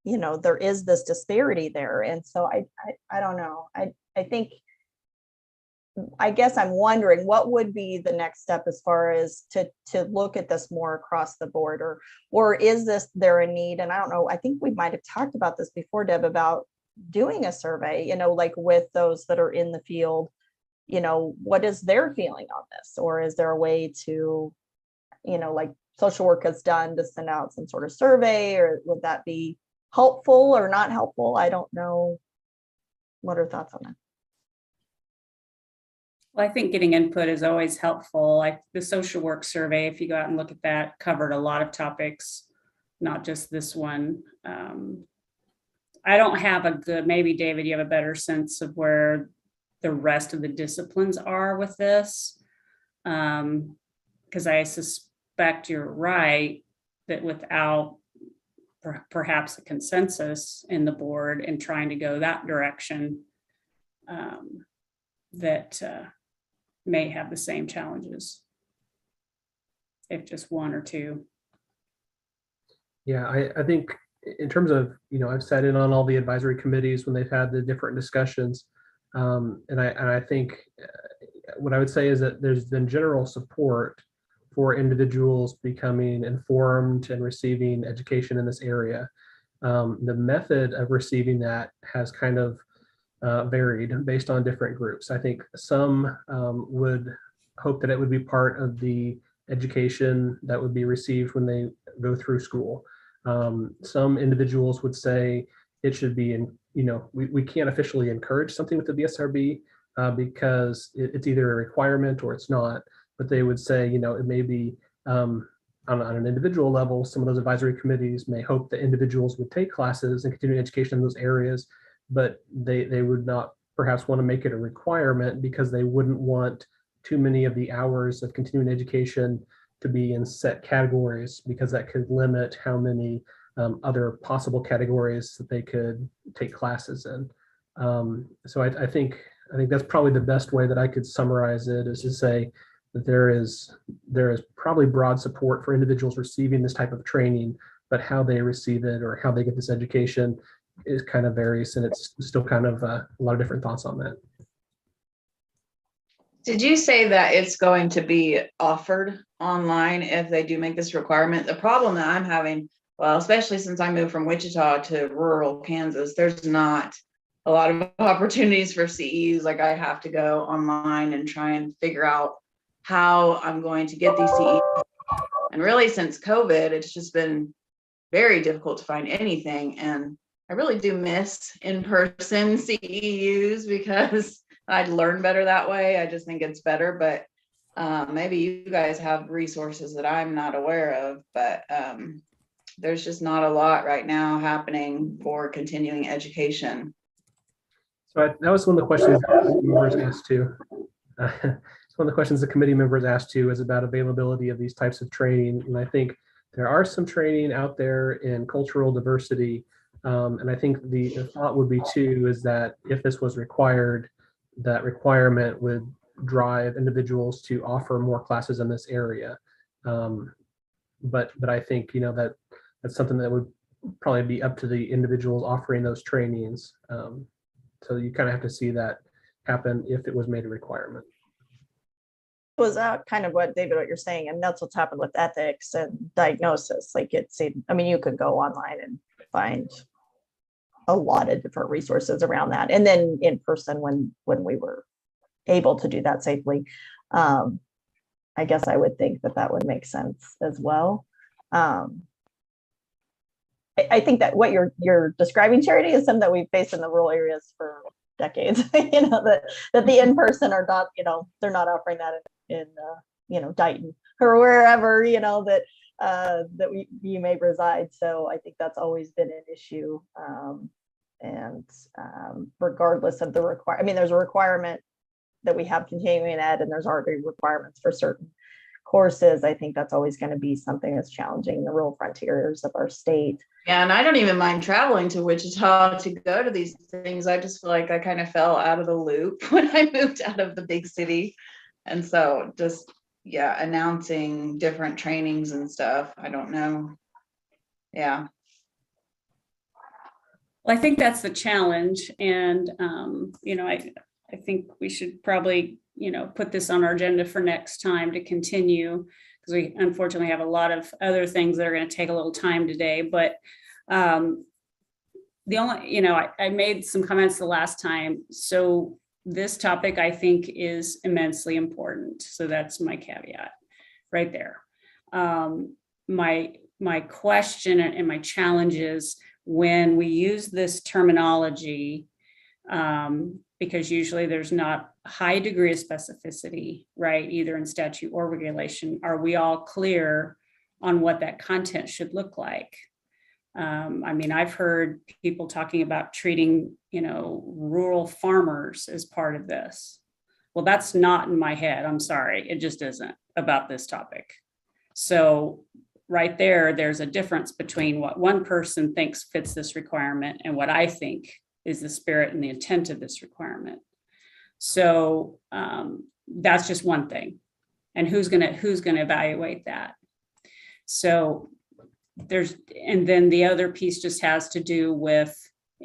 you know, there is this disparity there. And so I don't know. I think, I guess I'm wondering what would be the next step as far as to look at this more across the board, or is there a need? And I don't know, I think we might have talked about this before, Deb, about doing a survey, like with those that are in the field, what is their feeling on this? Or is there a way to, like social work has done, to send out some sort of survey, or would that be helpful or not helpful? I don't know. What are thoughts on that? Well, I think getting input is always helpful. Like the social work survey, if you go out and look at that, covered a lot of topics, not just this one. I don't have a good, maybe David, you have a better sense of where the rest of the disciplines are with this. Because I suspect you're right that without perhaps a consensus in the board and trying to go that direction, that may have the same challenges, if just one or two. Yeah, I think in terms of, I've sat in on all the advisory committees when they've had the different discussions. And I think what I would say is that there's been general support for individuals becoming informed and receiving education in this area. The method of receiving that has kind of varied based on different groups. I think some would hope that it would be part of the education that would be received when they go through school. Some individuals would say it should be in, we can't officially encourage something with the BSRB because it's either a requirement or it's not, but they would say, it may be on an individual level. Some of those advisory committees may hope that individuals would take classes and continuing education in those areas, but they would not perhaps want to make it a requirement because they wouldn't want too many of the hours of continuing education to be in set categories, because that could limit how many other possible categories that they could take classes in. So I think that's probably the best way that I could summarize it, is to say that there is probably broad support for individuals receiving this type of training, but how they receive it or how they get this education is kind of varies, and it's still kind of a lot of different thoughts on that. Did you say that it's going to be offered online if they do make this requirement? The problem that I'm having, well, especially since I moved from Wichita to rural Kansas, there's not a lot of opportunities for CEUs. Like I have to go online and try and figure out how I'm going to get these CEUs. And really since COVID, it's just been very difficult to find anything. And I really do miss in-person CEUs because I'd learn better that way. I just think it's better, but maybe you guys have resources that I'm not aware of, but there's just not a lot right now happening for continuing education. So that was one of the questions that members asked too. One of the questions the committee members asked too is about availability of these types of training. And I think there are some training out there in cultural diversity. And I think the thought would be too, is that if this was required, that requirement would drive individuals to offer more classes in this area. But I think, that's something that would probably be up to the individuals offering those trainings. So you kind of have to see that happen if it was made a requirement. Was that kind of what, David, what you're saying? And that's what's happened with ethics and diagnosis. Like you could go online and find a lot of different resources around that. And then in person, when we were able to do that safely, I guess I would think that would make sense as well. I think that what you're describing, Charity, is something that we've faced in the rural areas for decades. That the in-person are not, they're not offering that in Dighton or wherever, that you may reside. So I think that's always been an issue. And regardless of the there's a requirement that we have continuing ed, and there's already requirements for certain courses. I think that's always going to be something that's challenging in the rural frontiers of our state. Yeah, and I don't even mind traveling to Wichita to go to these things. I just feel like I kind of fell out of the loop when I moved out of the big city. And so just, announcing different trainings and stuff. I don't know. Yeah. Well, I think that's the challenge. And, I think we should probably, put this on our agenda for next time to continue, because we unfortunately have a lot of other things that are going to take a little time today. But the only, I made some comments the last time. So this topic I think is immensely important. So that's my caveat right there. My question and my challenge is when we use this terminology, because usually there's not a high degree of specificity, right? Either in statute or regulation. Are we all clear on what that content should look like? I mean, I've heard people talking about treating, rural farmers as part of this. Well, that's not in my head. I'm sorry. It just isn't about this topic. So right there's a difference between what one person thinks fits this requirement and what I think is the spirit and the intent of this requirement. So that's just one thing. And who's gonna evaluate that? So and then the other piece just has to do with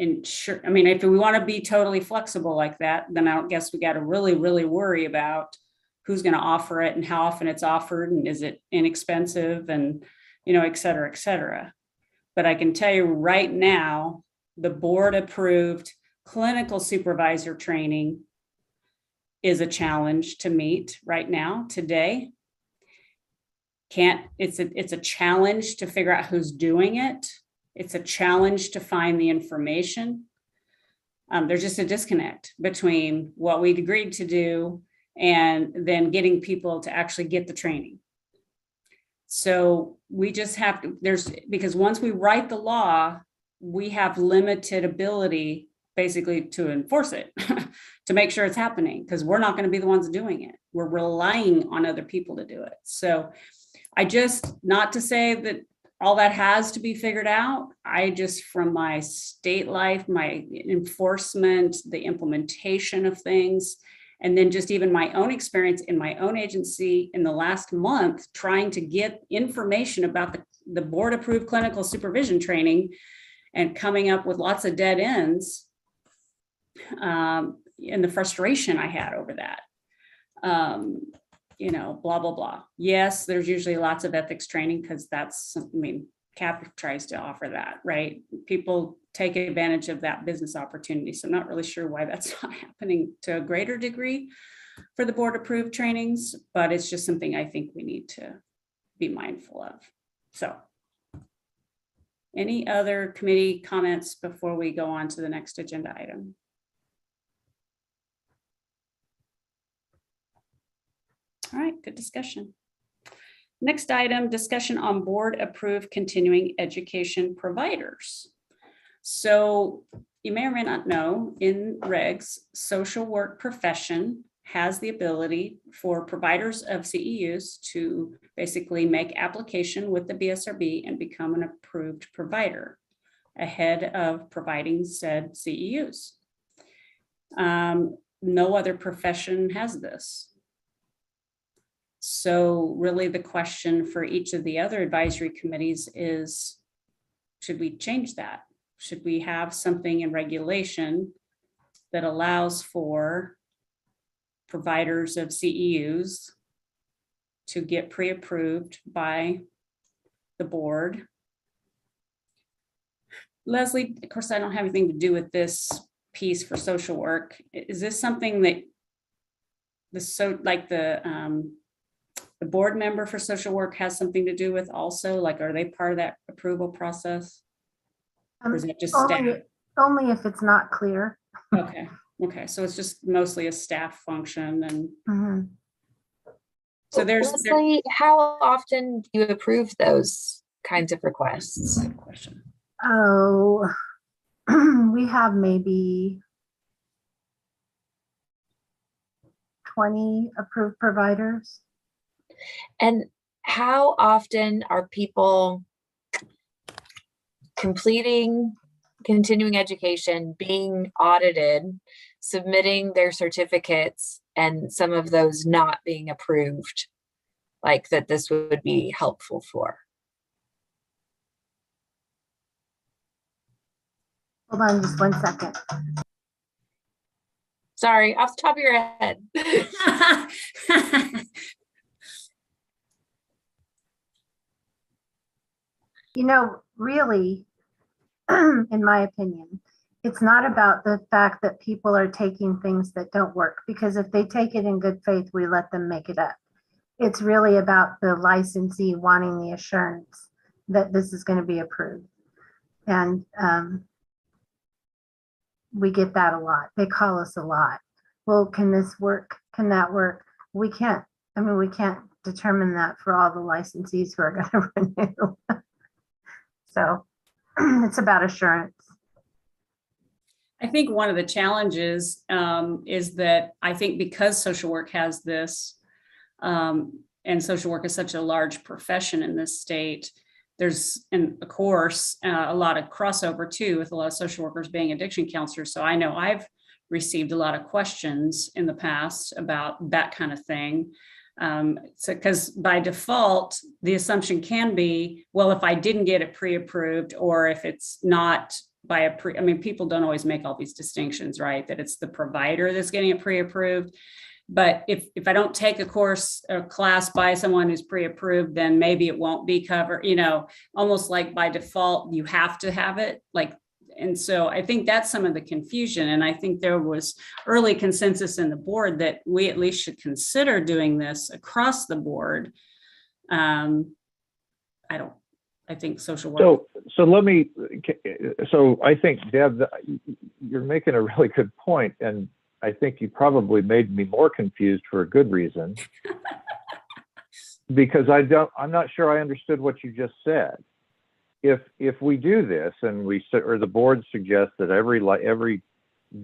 I mean, if we want to be totally flexible like that, then I don't guess we got to really, really worry about who's going to offer it and how often it's offered and is it inexpensive and, et cetera, et cetera. But I can tell you right now, the board approved clinical supervisor training is a challenge to meet right now, today. It's a challenge to figure out who's doing it. It's a challenge to find the information. There's just a disconnect between what we'd agreed to do and then getting people to actually get the training. So we just have to, because once we write the law, we have limited ability basically to enforce it, to make sure it's happening, because we're not going to be the ones doing it. We're relying on other people to do it. So not to say that all that has to be figured out. From my state life, my enforcement, the implementation of things, and then just even my own experience in my own agency in the last month, trying to get information about the board approved clinical supervision training and coming up with lots of dead ends, and the frustration I had over that. Blah, blah, blah. Yes, there's usually lots of ethics training because CAP tries to offer that, right? People take advantage of that business opportunity. So I'm not really sure why that's not happening to a greater degree for the board approved trainings, but it's just something I think we need to be mindful of. So any other committee comments before we go on to the next agenda item? All right, good discussion. Next item, discussion on board approved continuing education providers. So you may or may not know, in regs, social work profession has the ability for providers of CEUs to basically make application with the BSRB and become an approved provider ahead of providing said CEUs. No other profession has this. So really the question for each of the other advisory committees is, should we change that? Should we have something in regulation that allows for providers of CEUs to get pre-approved by the board? Leslie, of course, I don't have anything to do with this piece for social work. Is this something that the board member for social work has something to do with also? Like, are they part of that approval process? Or is it just staff? Only if it's not clear. Okay. So it's just mostly a staff function and. So Leslie, how often do you approve those kinds of requests? Good question. Oh, we have maybe 20 approved providers. And how often are people completing continuing education, being audited, submitting their certificates, and some of those not being approved, like that this would be helpful for? Hold on just 1 second. Sorry, off the top of your head. Really, in my opinion. It's not about the fact that people are taking things that don't work, because if they take it in good faith, we let them make it up. It's really about the licensee wanting the assurance that this is going to be approved. And we get that a lot. They call us a lot. Well, can this work? Can that work? We can't. I mean, we can't determine that for all the licensees who are going to renew. So it's about assurance. I think one of the challenges is that I think because social work has this, and social work is such a large profession in this state, there's, and of course, a lot of crossover too, with a lot of social workers being addiction counselors. So I know I've received a lot of questions in the past about that kind of thing. So, because by default, the assumption can be, well, if I didn't get it pre-approved, or if it's not by a I mean, people don't always make all these distinctions, right? That it's the provider that's getting it pre-approved. But if I don't take a course or class by someone who's pre-approved, then maybe it won't be covered, you know, almost like by default, you have to have it. Like, and so I think that's some of the confusion. And I think there was early consensus in the board that we at least should consider doing this across the board. I think social work. So I think, Deb, you're making a really good point, and I think you probably made me more confused for a good reason, because I'm not sure I understood what you just said. If we do this and or the board suggests that every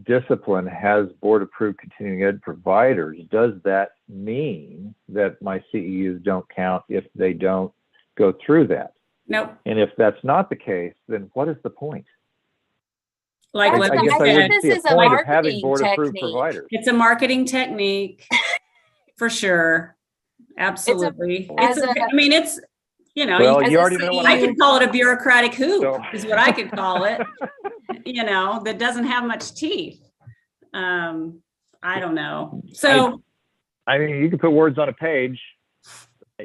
discipline has board approved continuing ed providers, does that mean that my CEUs don't count if they don't go through that? Nope. And if that's not the case, then what is the point? Like I what guess we I said, wouldn't see a This is a point of having marketing board approved technique. providers. it's a marketing technique for sure. Absolutely. as I mean, it's, you know, Well, As you a already know what I CEO could call it a bureaucratic hoop, So- is what I could call it, you know, that doesn't have much teeth. I don't know. So, I mean, you can put words on a page.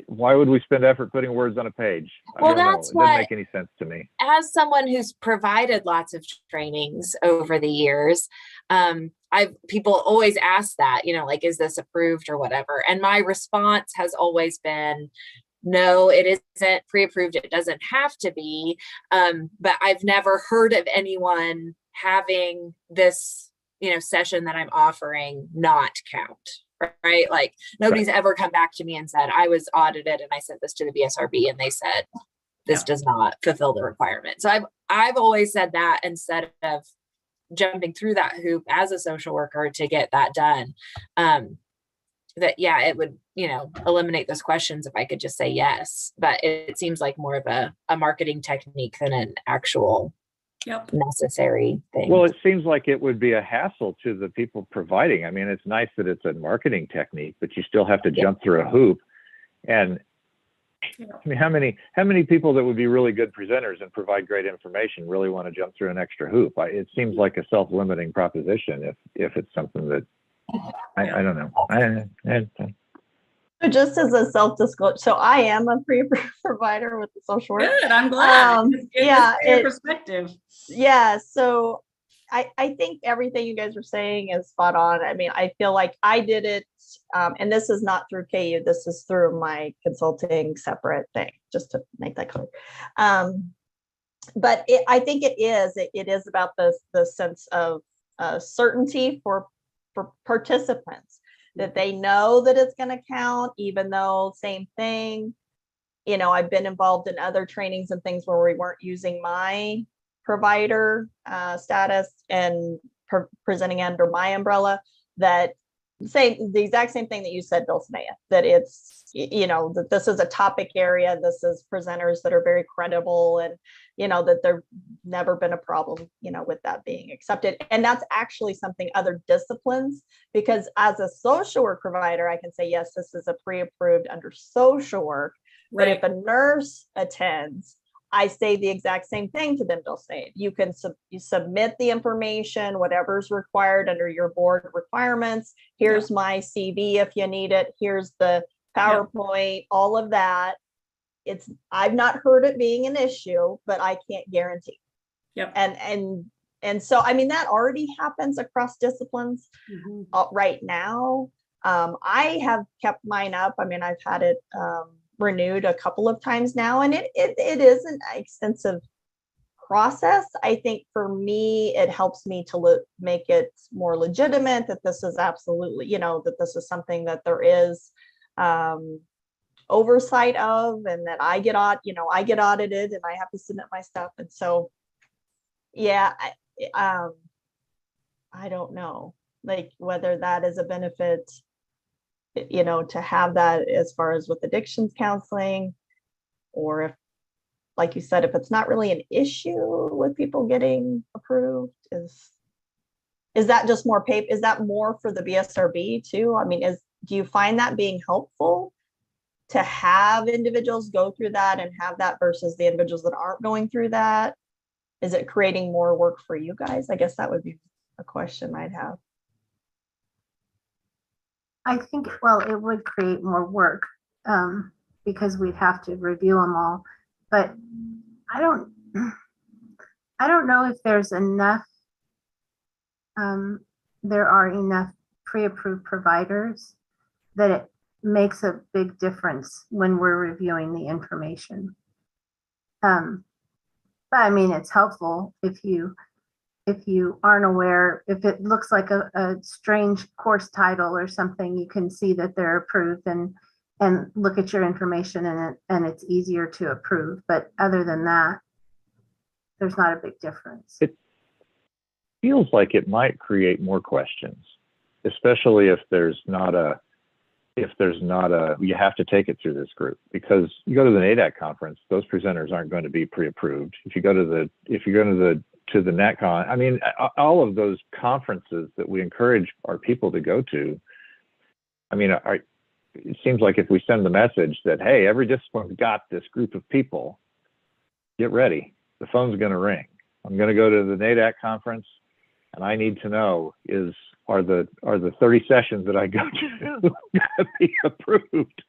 Why would we spend effort putting words on a page? Well, I don't know. that's It what- doesn't make any sense to me. as someone who's provided lots of trainings over the years, people always ask that, you know, like, is this approved or whatever? And my response has always been, no, it isn't pre-approved. It doesn't have to be. But I've never heard of anyone having this, you know, session that I'm offering not count. Right? Like, nobody's ever come back to me and said, I was audited and I sent this to the BSRB and they said this does not fulfill the requirement. So I've always said that, instead of jumping through that hoop as a social worker to get that done. That, yeah, it would, you know, eliminate those questions if I could just say yes. But it seems like more of a marketing technique than an actual necessary thing. Well, it seems like it would be a hassle to the people providing. I mean, it's nice that it's a marketing technique, but you still have to jump through a hoop. And I mean, how many people that would be really good presenters and provide great information really want to jump through an extra hoop? It seems like a self-limiting proposition if it's something that I don't know. So just as a self-disclosure, so I am a pre-approved provider with the social work. good, I'm glad. Your perspective. Yeah, so I think everything you guys are saying is spot on. I mean, I feel like I did it, and this is not through KU, this is through my consulting separate thing, just to make that clear. But I think it is about the sense of certainty for participants, that they know that it's going to count, even though same thing. You know, I've been involved in other trainings and things where we weren't using my provider status and presenting under my umbrella, that the exact same thing that you said, Dulcinea, that it's, you know, that this is a topic area, this is presenters that are very credible, and, you know, that there's never been a problem, you know, with that being accepted. And that's actually something other disciplines, because as a social work provider, I can say, yes, this is a pre-approved under social work. But if a nurse attends, I say the exact same thing to them. They'll say, you can you submit the information, whatever's required under your board requirements. Here's my CV if you need it. Here's the PowerPoint, all of that. I've not heard it being an issue, but I can't guarantee. Yep. And so, I mean, that already happens across disciplines Mhm. right now. I have kept mine up. I mean, I've had it renewed a couple of times now, and it is an extensive process. I think for me, it helps me to make it more legitimate that this is absolutely, that this is something that there is oversight of, and that I get audited and I have to submit my stuff. And so, yeah, I don't know, like whether that is a benefit, to have that as far as with addictions counseling, or if, like you said, if it's not really an issue with people getting approved, is that just more paper? Is that more for the BSRB too? I mean, do you find that being helpful to have individuals go through that and have that versus the individuals that aren't going through that? Is it creating more work for you guys? I guess that would be a question I'd have. I think, well, it would create more work because we'd have to review them all. But I don't know if there's enough, there are enough pre-approved providers that it makes a big difference when we're reviewing the information. But I mean, it's helpful if you aren't aware, if it looks like a strange course title or something, you can see that they're approved and look at your information and it's easier to approve. But other than that, there's not a big difference. It feels like it might create more questions, especially if there's not a, you have to take it through this group, because you go to the NADAC conference, those presenters aren't going to be pre-approved. If you go to the NatCon, I mean, all of those conferences that we encourage our people to go to, I mean, it seems like if we send the message that, hey, every discipline's got this group of people, get ready, the phone's going to ring. I'm going to go to the NADAC conference, and I need to know are the 30 sessions that I go to going to be approved?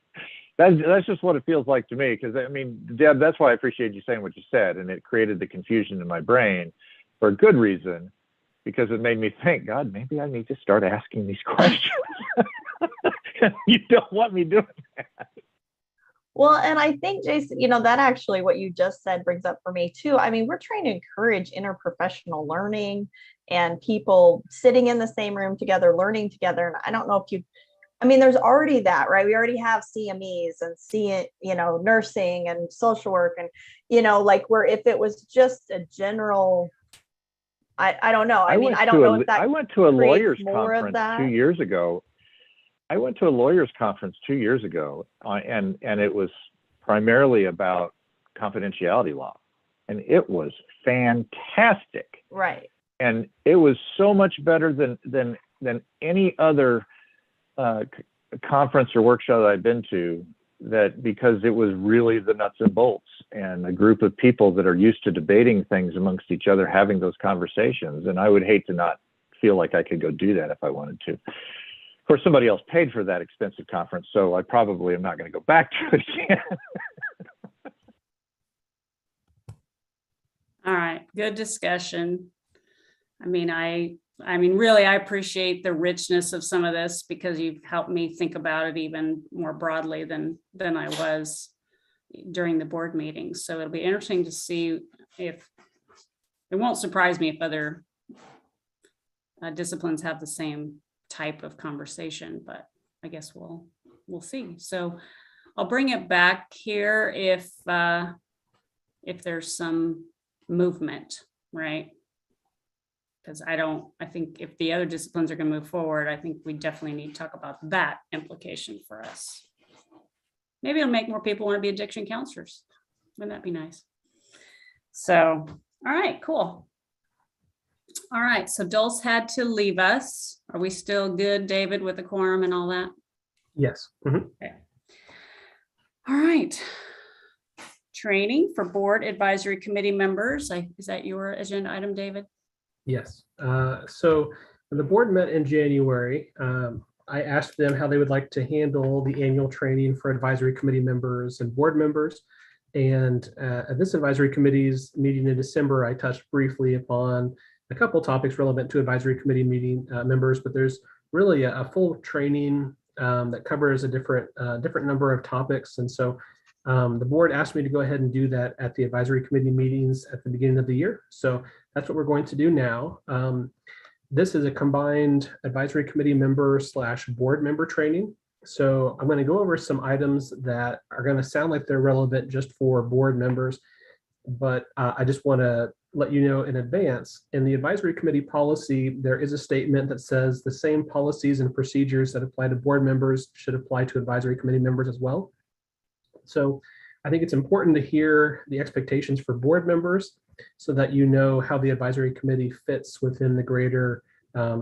That's just what it feels like to me. Because I mean, Deb, that's why I appreciate you saying what you said, and it created the confusion in my brain for a good reason, because it made me think, God, maybe I need to start asking these questions. You don't want me doing that. Well, and I think, Jason, that actually what you just said brings up for me too. I mean, we're trying to encourage interprofessional learning and people sitting in the same room together, learning together. And I don't know if there's already that, right? We already have CMEs and nursing and social work, and, like where if it was just a general, I don't know. I don't know if that I went to a lawyer's more of conference that. 2 years ago. I went to a lawyer's conference 2 years ago, and it was primarily about confidentiality law, and it was fantastic. Right. And it was so much better than any other conference or workshop that I've been to, because it was really the nuts and bolts and a group of people that are used to debating things amongst each other, having those conversations. And I would hate to not feel like I could go do that if I wanted to. Of course, somebody else paid for that expensive conference, so I probably am not going to go back to it again. All right, good discussion. I mean, really, I appreciate the richness of some of this, because you've helped me think about it even more broadly than I was during the board meetings. So it'll be interesting to see if, it won't surprise me if other disciplines have the same type of conversation, but I guess we'll see. So I'll bring it back here if there's some movement, right? Because I think if the other disciplines are going to move forward, I think we definitely need to talk about that implication for us. Maybe it'll make more people want to be addiction counselors. Wouldn't that be nice? So, all right, cool. All right, so Dulce had to leave us. Are we still good, David, with the quorum and all that? Yes. Mhm. Okay. All right. Training for board advisory committee members. Is that your agenda item, David? Yes. So when the board met in January, I asked them how they would like to handle the annual training for advisory committee members and board members. And at this advisory committee's meeting in December, I touched briefly upon a couple topics relevant to advisory committee meeting members, but there's really a full training that covers a different number of topics. And so the board asked me to go ahead and do that at the advisory committee meetings at the beginning of the year. So that's what we're going to do now. This is a combined advisory committee member / board member training. So I'm going to go over some items that are going to sound like they're relevant just for board members, but I just want to let you know in advance, in the advisory committee policy, there is a statement that says the same policies and procedures that apply to board members should apply to advisory committee members as well. So I think it's important to hear the expectations for board members so that you know how the advisory committee fits within the greater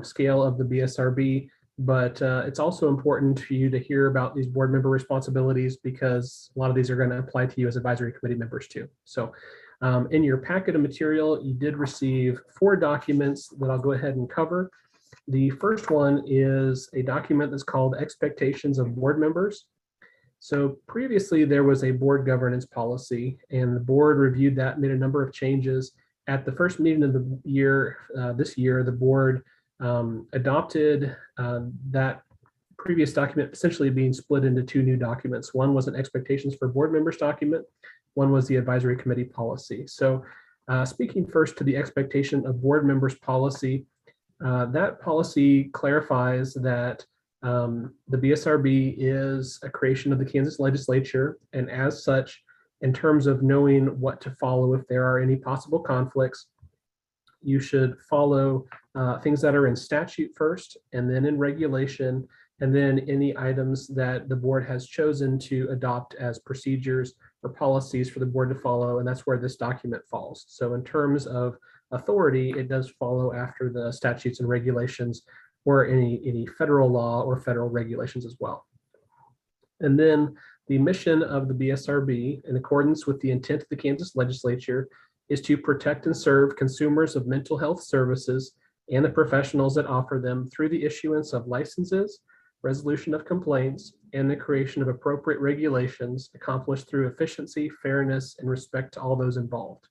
scale of the BSRB. But it's also important for you to hear about these board member responsibilities because a lot of these are going to apply to you as advisory committee members too. So in your packet of material, you did receive 4 documents that I'll go ahead and cover. The first one is a document that's called Expectations of Board Members. So previously there was a board governance policy and the board reviewed that, made a number of changes. At the first meeting of the year, this year, the board adopted that previous document essentially being split into 2 new documents. One was an expectations for board members document. One was the advisory committee policy. So speaking first to the expectation of board members policy, that policy clarifies that the BSRB is a creation of the Kansas legislature, and as such, in terms of knowing what to follow if there are any possible conflicts, you should follow things that are in statute first, and then in regulation, and then any items that the board has chosen to adopt as procedures or policies for the board to follow, and that's where this document falls. So in terms of authority, it does follow after the statutes and regulations or any federal law or federal regulations as well. And then the mission of the BSRB, in accordance with the intent of the Kansas legislature, is to protect and serve consumers of mental health services and the professionals that offer them through the issuance of licenses, resolution of complaints, and the creation of appropriate regulations accomplished through efficiency, fairness, and respect to all those involved.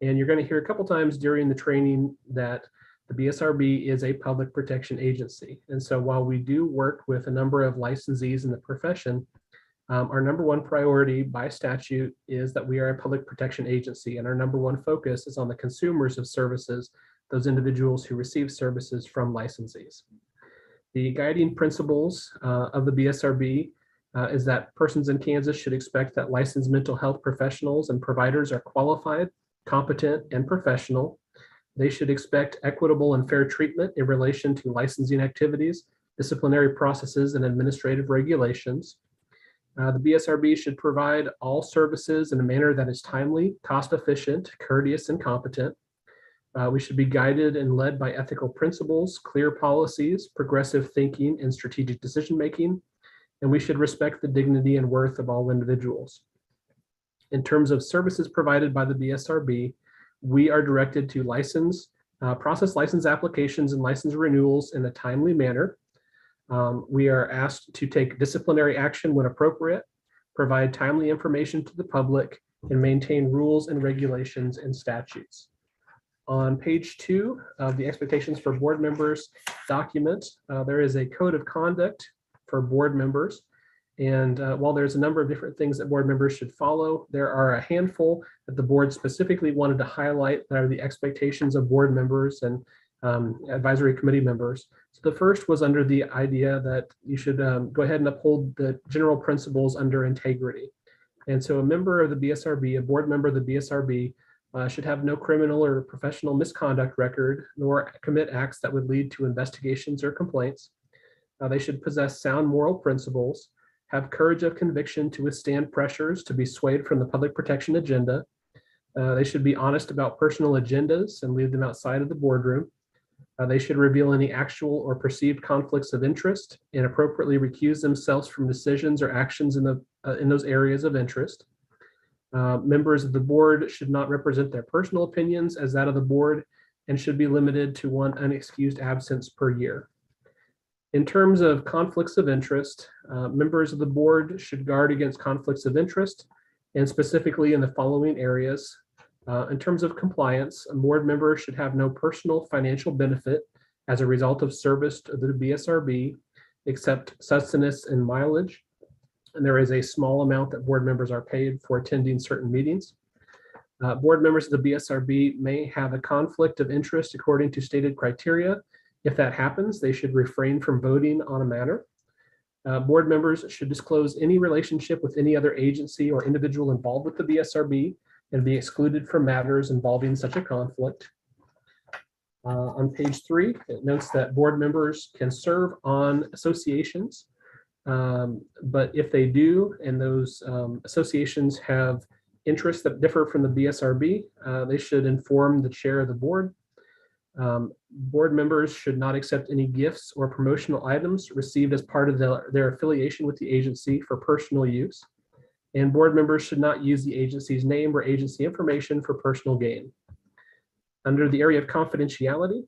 And you're going to hear a couple times during the training that the BSRB is a public protection agency. And so while we do work with a number of licensees in the profession, our number one priority by statute is that we are a public protection agency, and our number one focus is on the consumers of services, those individuals who receive services from licensees. The guiding principles of the BSRB is that persons in Kansas should expect that licensed mental health professionals and providers are qualified, competent, and professional. They should expect equitable and fair treatment in relation to licensing activities, disciplinary processes, and administrative regulations. The BSRB should provide all services in a manner that is timely, cost-efficient, courteous, and competent. We should be guided and led by ethical principles, clear policies, progressive thinking, and strategic decision-making. And we should respect the dignity and worth of all individuals. In terms of services provided by the BSRB, we are directed to process license applications and license renewals in a timely manner. We are asked to take disciplinary action when appropriate, provide timely information to the public, and maintain rules and regulations and statutes. On page 2 of the expectations for board members document, there is a code of conduct for board members. And while there's a number of different things that board members should follow, there are a handful that the board specifically wanted to highlight that are the expectations of board members and advisory committee members. So the first was under the idea that you should go ahead and uphold the general principles under integrity. And so a member of the BSRB, a board member of the BSRB, should have no criminal or professional misconduct record, nor commit acts that would lead to investigations or complaints. They should possess sound moral principles, have courage of conviction to withstand pressures to be swayed from the public protection agenda. They should be honest about personal agendas and leave them outside of the boardroom. They should reveal any actual or perceived conflicts of interest and appropriately recuse themselves from decisions or actions in those areas of interest. Members of the board should not represent their personal opinions as that of the board and should be limited to 1 unexcused absence per year. In terms of conflicts of interest, members of the board should guard against conflicts of interest and specifically in the following areas. In terms of compliance, a board member should have no personal financial benefit as a result of service to the BSRB, except sustenance and mileage. And there is a small amount that board members are paid for attending certain meetings. Board members of the BSRB may have a conflict of interest according to stated criteria. If that happens, they should refrain from voting on a matter. Board members should disclose any relationship with any other agency or individual involved with the BSRB and be excluded from matters involving such a conflict. On page 3, it notes that board members can serve on associations, but if they do, and those associations have interests that differ from the BSRB, they should inform the chair of the board. Board members should not accept any gifts or promotional items received as part of their affiliation with the agency for personal use. And board members should not use the agency's name or agency information for personal gain. Under the area of confidentiality,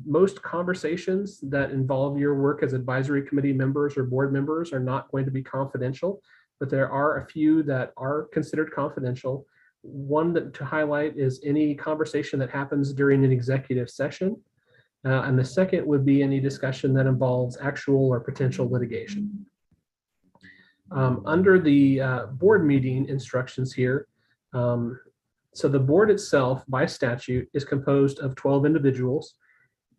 most conversations that involve your work as advisory committee members or board members are not going to be confidential, but there are a few that are considered confidential. One that to highlight is any conversation that happens during an executive session. And the second would be any discussion that involves actual or potential litigation. Under the board meeting instructions here, so the board itself by statute is composed of 12 individuals.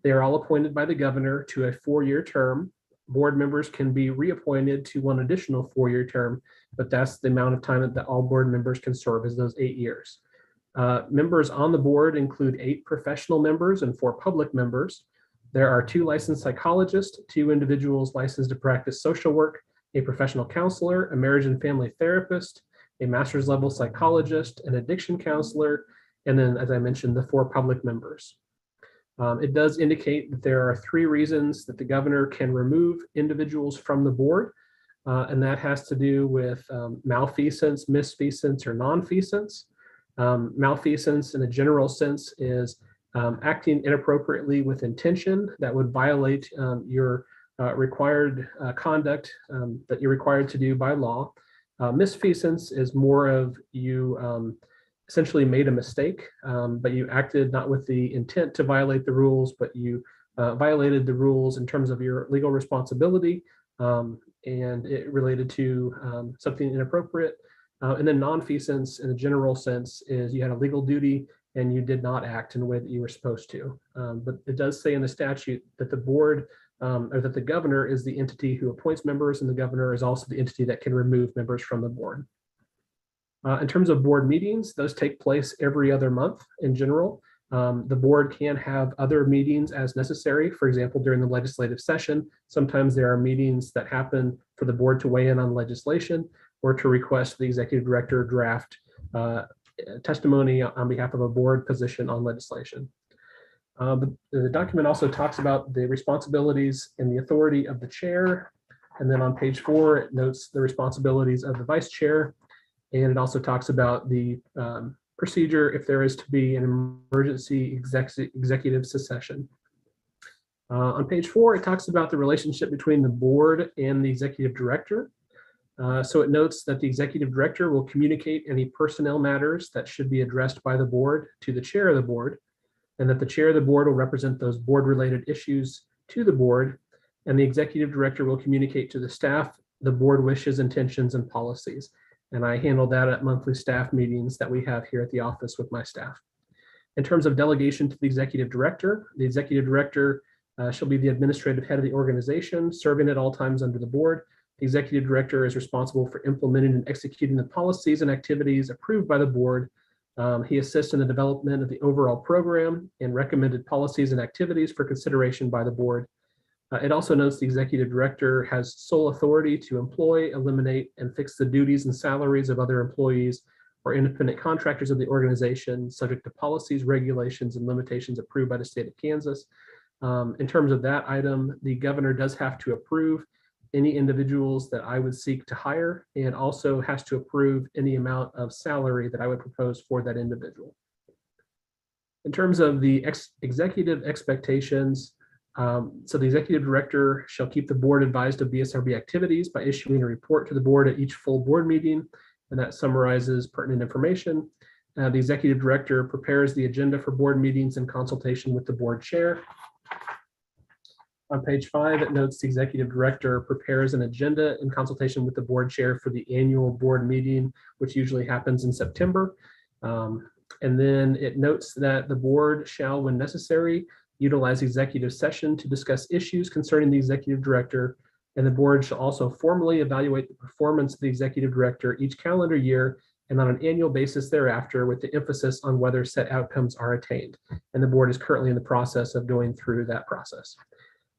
They are all appointed by the governor to a 4-year term. Board members can be reappointed to one additional 4-year term, but that's the amount of time that all board members can serve is those 8 years. Members on the board include 8 professional members and 4 public members. There are 2 licensed psychologists, 2 individuals licensed to practice social work, a professional counselor, a marriage and family therapist, a master's level psychologist, an addiction counselor, and then, as I mentioned, the 4 public members. It does indicate that there are 3 reasons that the governor can remove individuals from the board, and that has to do with malfeasance, misfeasance, or nonfeasance. Malfeasance in a general sense is acting inappropriately with intention that would violate your required conduct that you're required to do by law. Misfeasance is more of you essentially made a mistake, but you acted not with the intent to violate the rules, but you violated the rules in terms of your legal responsibility, and it related to something inappropriate. And then nonfeasance in a general sense is you had a legal duty and you did not act in the way that you were supposed to. But it does say in the statute that the board or that the governor is the entity who appoints members, and the governor is also the entity that can remove members from the board. In terms of board meetings, those take place every other month in general. The board can have other meetings as necessary. For example, during the legislative session, sometimes there are meetings that happen for the board to weigh in on legislation or to request the executive director draft testimony on behalf of a board position on legislation. The document also talks about the responsibilities and the authority of the chair. And then on page 4, it notes the responsibilities of the vice chair. And it also talks about the procedure if there is to be an emergency executive secession. On page 4, it talks about the relationship between the board and the executive director. So it notes that the executive director will communicate any personnel matters that should be addressed by the board to the chair of the board, and that the chair of the board will represent those board-related issues to the board, and the executive director will communicate to the staff the board wishes, intentions, and policies. And I handle that at monthly staff meetings that we have here at the office with my staff. In terms of delegation to the executive director shall be the administrative head of the organization, serving at all times under the board. The executive director is responsible for implementing and executing the policies and activities approved by the board. He assists in the development of the overall program and recommended policies and activities for consideration by the board. It also notes the executive director has sole authority to employ, eliminate, and fix the duties and salaries of other employees or independent contractors of the organization, subject to policies, regulations, and limitations approved by the state of Kansas. In terms of that item, the governor does have to approve any individuals that I would seek to hire, and also has to approve any amount of salary that I would propose for that individual. In terms of the executive expectations, so the executive director shall keep the board advised of BSRB activities by issuing a report to the board at each full board meeting and that summarizes pertinent information. The executive director prepares the agenda for board meetings in consultation with the board chair. On page 5, it notes the executive director prepares an agenda in consultation with the board chair for the annual board meeting, which usually happens in September. And then it notes that the board shall, when necessary, utilize executive session to discuss issues concerning the executive director, and the board shall also formally evaluate the performance of the executive director each calendar year and on an annual basis thereafter, with the emphasis on whether set outcomes are attained. And the board is currently in the process of going through that process.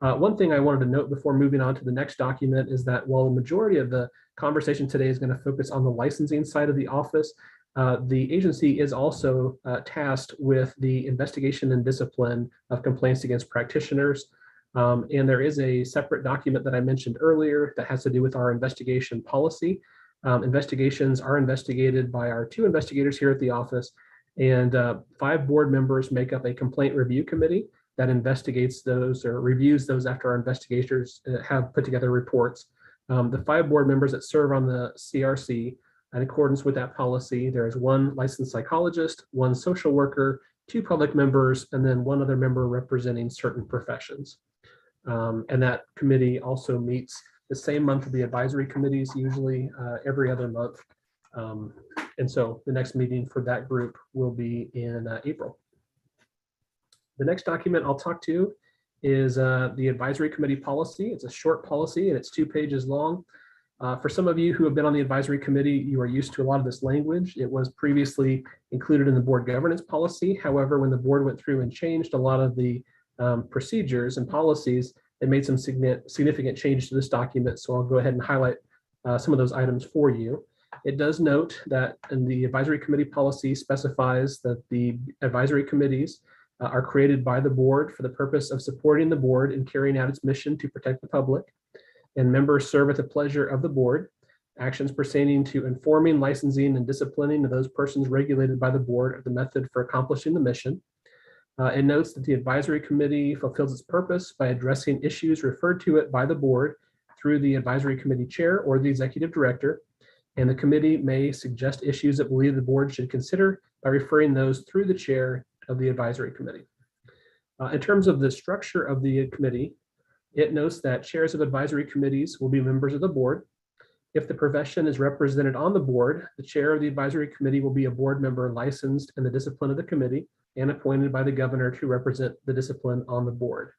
One thing I wanted to note before moving on to the next document is that while the majority of the conversation today is going to focus on the licensing side of the office, the agency is also tasked with the investigation and discipline of complaints against practitioners. And there is a separate document that I mentioned earlier that has to do with our investigation policy. Investigations are investigated by our 2 investigators here at the office, and 5 board members make up a complaint review committee that investigates those or reviews those after our investigators have put together reports. The 5 board members that serve on the CRC, in accordance with that policy, there is 1 licensed psychologist, 1 social worker, 2 public members, and then 1 other member representing certain professions. And that committee also meets the same month of the advisory committees, usually every other month. And so the next meeting for that group will be in April. The next document I'll talk to is the advisory committee policy. It's a short policy and it's 2 pages long. For some of you who have been on the advisory committee, you are used to a lot of this language. It was previously included in the board governance policy. However, when the board went through and changed a lot of the procedures and policies, it made some significant changes to this document. So I'll go ahead and highlight some of those items for you. It does note that in the advisory committee policy specifies that the advisory committees are created by the board for the purpose of supporting the board in carrying out its mission to protect the public, and members serve at the pleasure of the board. Actions pertaining to informing, licensing, and disciplining of those persons regulated by the board are the method for accomplishing the mission. It notes that the advisory committee fulfills its purpose by addressing issues referred to it by the board through the advisory committee chair or the executive director, and the committee may suggest issues that believe the board should consider by referring those through the chair of the advisory committee. In terms of the structure of the committee, it notes that chairs of advisory committees will be members of the board. If the profession is represented on the board, the chair of the advisory committee will be a board member licensed in the discipline of the committee and appointed by the governor to represent the discipline on the board.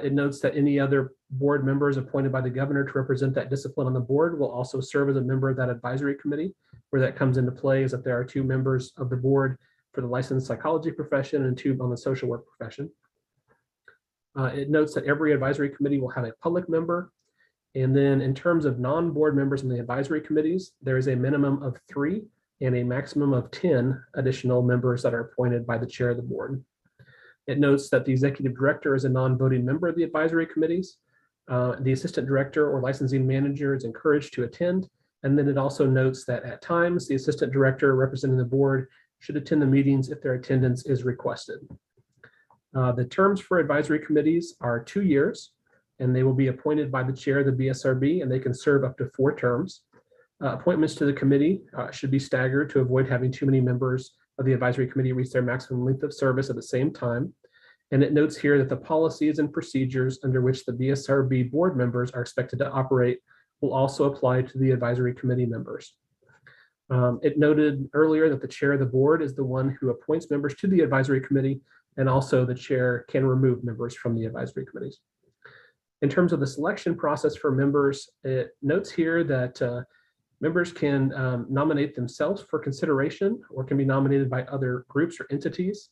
It notes that any other board members appointed by the governor to represent that discipline on the board will also serve as a member of that advisory committee. Where that comes into play is that there are 2 members of the board for the licensed psychology profession and 2 on the social work profession. It notes that every advisory committee will have a public member. And then in terms of non-board members in the advisory committees, there is a minimum of 3 and a maximum of 10 additional members that are appointed by the chair of the board. It notes that the executive director is a non-voting member of the advisory committees. The assistant director or licensing manager is encouraged to attend. And then it also notes that at times the assistant director representing the board should attend the meetings if their attendance is requested. The terms for advisory committees are 2 years, and they will be appointed by the chair of the BSRB, and they can serve up to 4 terms. Appointments to the committee should be staggered to avoid having too many members of the advisory committee reach their maximum length of service at the same time. And it notes here that the policies and procedures under which the BSRB board members are expected to operate will also apply to the advisory committee members. It noted earlier that the chair of the board is the one who appoints members to the advisory committee, and also the chair can remove members from the advisory committees. In terms of the selection process for members, it notes here that members can nominate themselves for consideration or can be nominated by other groups or entities.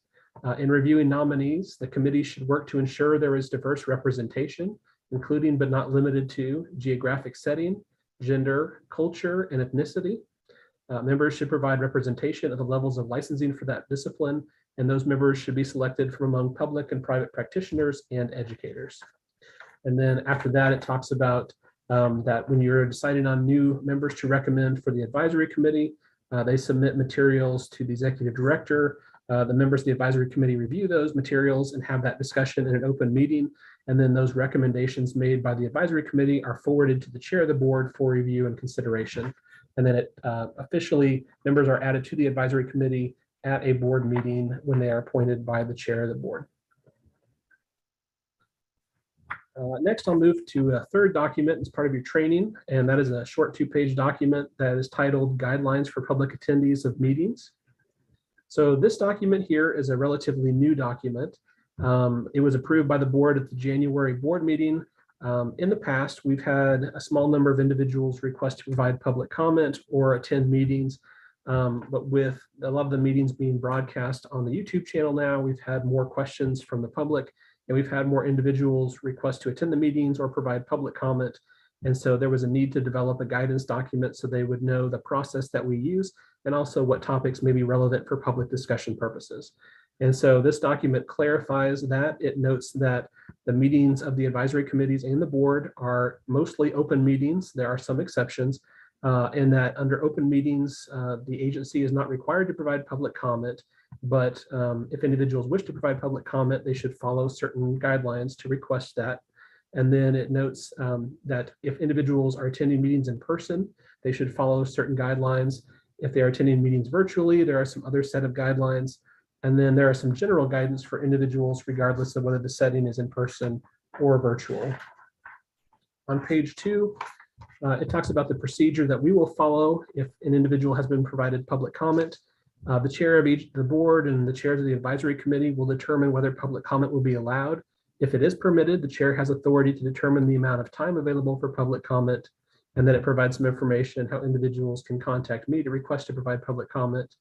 In reviewing nominees, the committee should work to ensure there is diverse representation, including but not limited to geographic setting, gender, culture, and ethnicity. Members should provide representation of the levels of licensing for that discipline, and those members should be selected from among public and private practitioners and educators. And then after that, it talks about that when you're deciding on new members to recommend for the advisory committee, they submit materials to the executive director. The members of the advisory committee review those materials and have that discussion in an open meeting. And then those recommendations made by the advisory committee are forwarded to the chair of the board for review and consideration. And then it officially, members are added to the advisory committee at a board meeting when they are appointed by the chair of the board. Next, I'll move to a third document as part of your training, and that is a short 2-page document that is titled Guidelines for Public Attendees of Meetings. So this document here is a relatively new document. It was approved by the board at the January board meeting. In the past, we've had a small number of individuals request to provide public comment or attend meetings, but with a lot of the meetings being broadcast on the YouTube channel now, we've had more questions from the public. And we've had more individuals request to attend the meetings or provide public comment. And so there was a need to develop a guidance document so they would know the process that we use and also what topics may be relevant for public discussion purposes. And so this document clarifies that. It notes that the meetings of the advisory committees and the board are mostly open meetings. There are some exceptions, and that under open meetings, the agency is not required to provide public comment. But if individuals wish to provide public comment, they should follow certain guidelines to request that. And then it notes that if individuals are attending meetings in person, they should follow certain guidelines. If they are attending meetings virtually, there are some other set of guidelines. And then there are some general guidance for individuals, regardless of whether the setting is in person or virtual. On page 2, it talks about the procedure that we will follow if an individual has been provided public comment. The chair of each the board and the chairs of the advisory committee will determine whether public comment will be allowed. If it is permitted, the chair has authority to determine the amount of time available for public comment, and then it provides some information how individuals can contact me to request to provide public comment.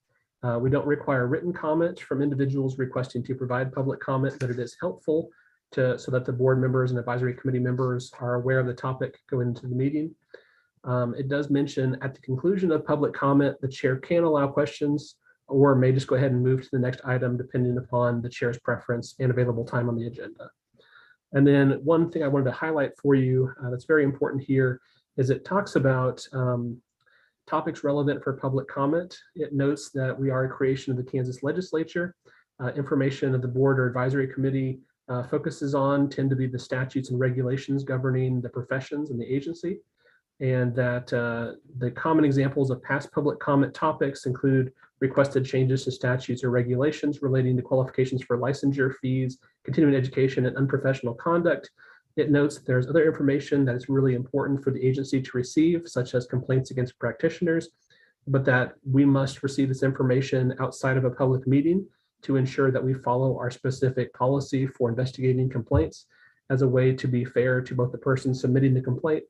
We don't require written comment from individuals requesting to provide public comment, but it is helpful so that the board members and advisory committee members are aware of the topic going into the meeting. It does mention at the conclusion of public comment, the chair can allow questions or may just go ahead and move to the next item depending upon the chair's preference and available time on the agenda. And then one thing I wanted to highlight for you that's very important here is it talks about topics relevant for public comment. It notes that we are a creation of the Kansas legislature. Information of the board or advisory committee focuses on tend to be the statutes and regulations governing the professions and the agency. And that the common examples of past public comment topics include requested changes to statutes or regulations relating to qualifications for licensure, fees, continuing education, and unprofessional conduct. It notes that there's other information that is really important for the agency to receive, such as complaints against practitioners, but that we must receive this information outside of a public meeting to ensure that we follow our specific policy for investigating complaints as a way to be fair to both the person submitting the complaint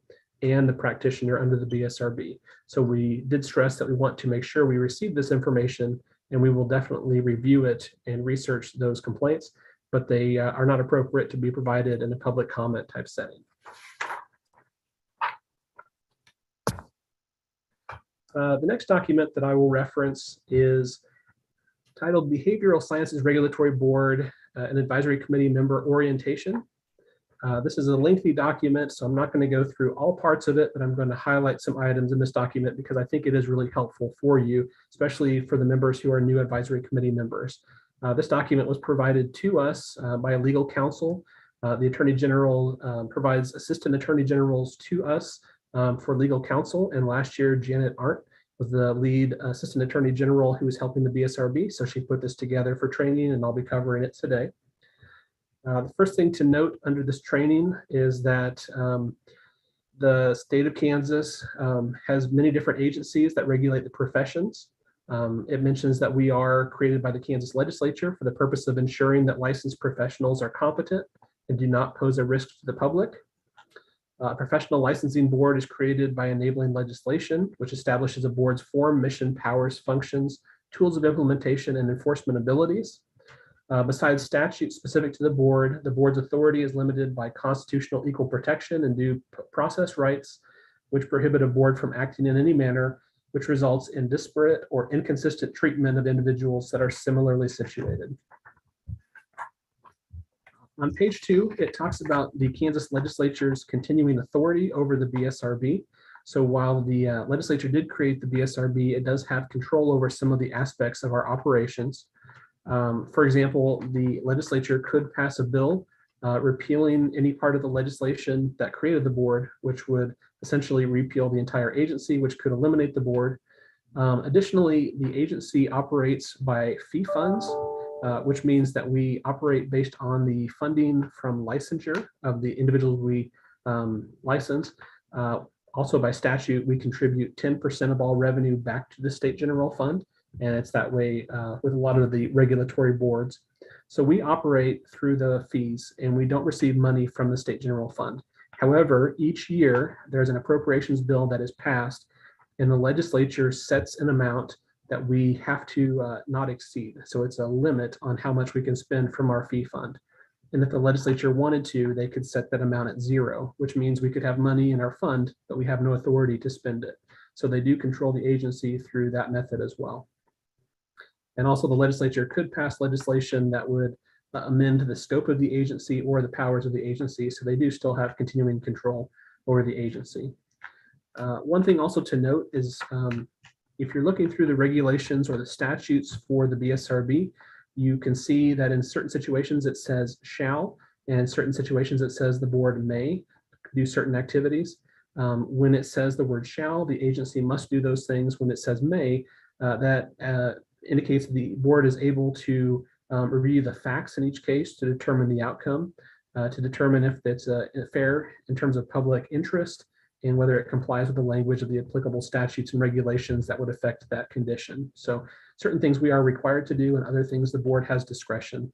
and the practitioner under the BSRB. So we did stress that we want to make sure we receive this information, and we will definitely review it and research those complaints, but they are not appropriate to be provided in a public comment type setting. The next document that I will reference is titled Behavioral Sciences Regulatory Board and Advisory Committee Member Orientation. This is a lengthy document, so I'm not going to go through all parts of it, but I'm going to highlight some items in this document because I think it is really helpful for you, especially for the members who are new advisory committee members. This document was provided to us by a legal counsel. The Attorney General provides assistant attorney generals to us for legal counsel, and last year Janet Arndt was the lead assistant attorney general who was helping the BSRB, so she put this together for training, and I'll be covering it today. The first thing to note under this training is that the state of Kansas has many different agencies that regulate the professions. It mentions that we are created by the Kansas legislature for the purpose of ensuring that licensed professionals are competent and do not pose a risk to the public. Professional licensing board is created by enabling legislation, which establishes a board's form, mission, powers, functions, tools of implementation, and enforcement abilities. Besides statutes specific to the board's authority is limited by constitutional equal protection and due process rights, which prohibit a board from acting in any manner which results in disparate or inconsistent treatment of individuals that are similarly situated. On page 2, it talks about the Kansas legislature's continuing authority over the BSRB. So while the legislature did create the BSRB, it does have control over some of the aspects of our operations. For example, the legislature could pass a bill repealing any part of the legislation that created the board, which would essentially repeal the entire agency, which could eliminate the board. Additionally, the agency operates by fee funds, which means that we operate based on the funding from licensure of the individuals we license. Also by statute, we contribute 10% of all revenue back to the state general fund. And it's that way with a lot of the regulatory boards. So we operate through the fees and we don't receive money from the state general fund. However, each year there's an appropriations bill that is passed and the legislature sets an amount that we have to not exceed. So it's a limit on how much we can spend from our fee fund. And if the legislature wanted to, they could set that amount at 0, which means we could have money in our fund, but we have no authority to spend it. So they do control the agency through that method as well. And also the legislature could pass legislation that would amend the scope of the agency or the powers of the agency. So they do still have continuing control over the agency. One thing also to note is if you're looking through the regulations or the statutes for the BSRB, you can see that in certain situations it says shall, and in certain situations it says the board may do certain activities. When it says the word shall, the agency must do those things. When it says may, that indicates the board is able to review the facts in each case to determine the outcome, to determine if it's fair in terms of public interest, and whether it complies with the language of the applicable statutes and regulations that would affect that condition. So certain things we are required to do and other things the board has discretion.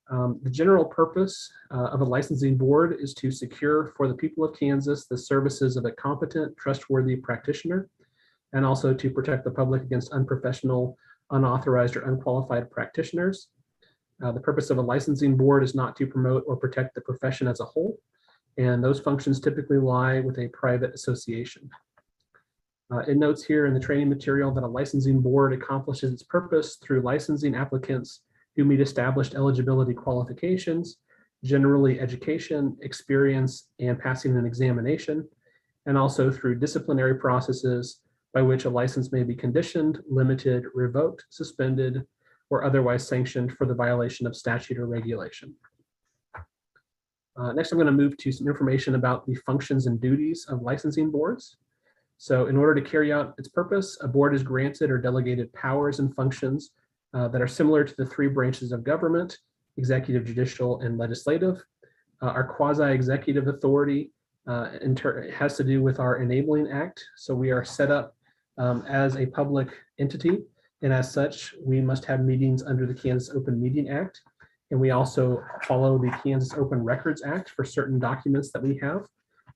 The general purpose of a licensing board is to secure for the people of Kansas the services of a competent, trustworthy practitioner, and also to protect the public against unprofessional, unauthorized, or unqualified practitioners. The purpose of a licensing board is not to promote or protect the profession as a whole, and those functions typically lie with a private association. It notes here in the training material that a licensing board accomplishes its purpose through licensing applicants who meet established eligibility qualifications, generally education, experience, and passing an examination, and also through disciplinary processes by which a license may be conditioned, limited, revoked, suspended, or otherwise sanctioned for the violation of statute or regulation. Next, I'm going to move to some information about the functions and duties of licensing boards. So in order to carry out its purpose, a board is granted or delegated powers and functions that are similar to the 3 branches of government: executive, judicial, and legislative. Our quasi-executive authority has to do with our Enabling Act. So we are set up as a public entity, and as such, we must have meetings under the Kansas Open Meeting Act. And we also follow the Kansas Open Records Act for certain documents that we have.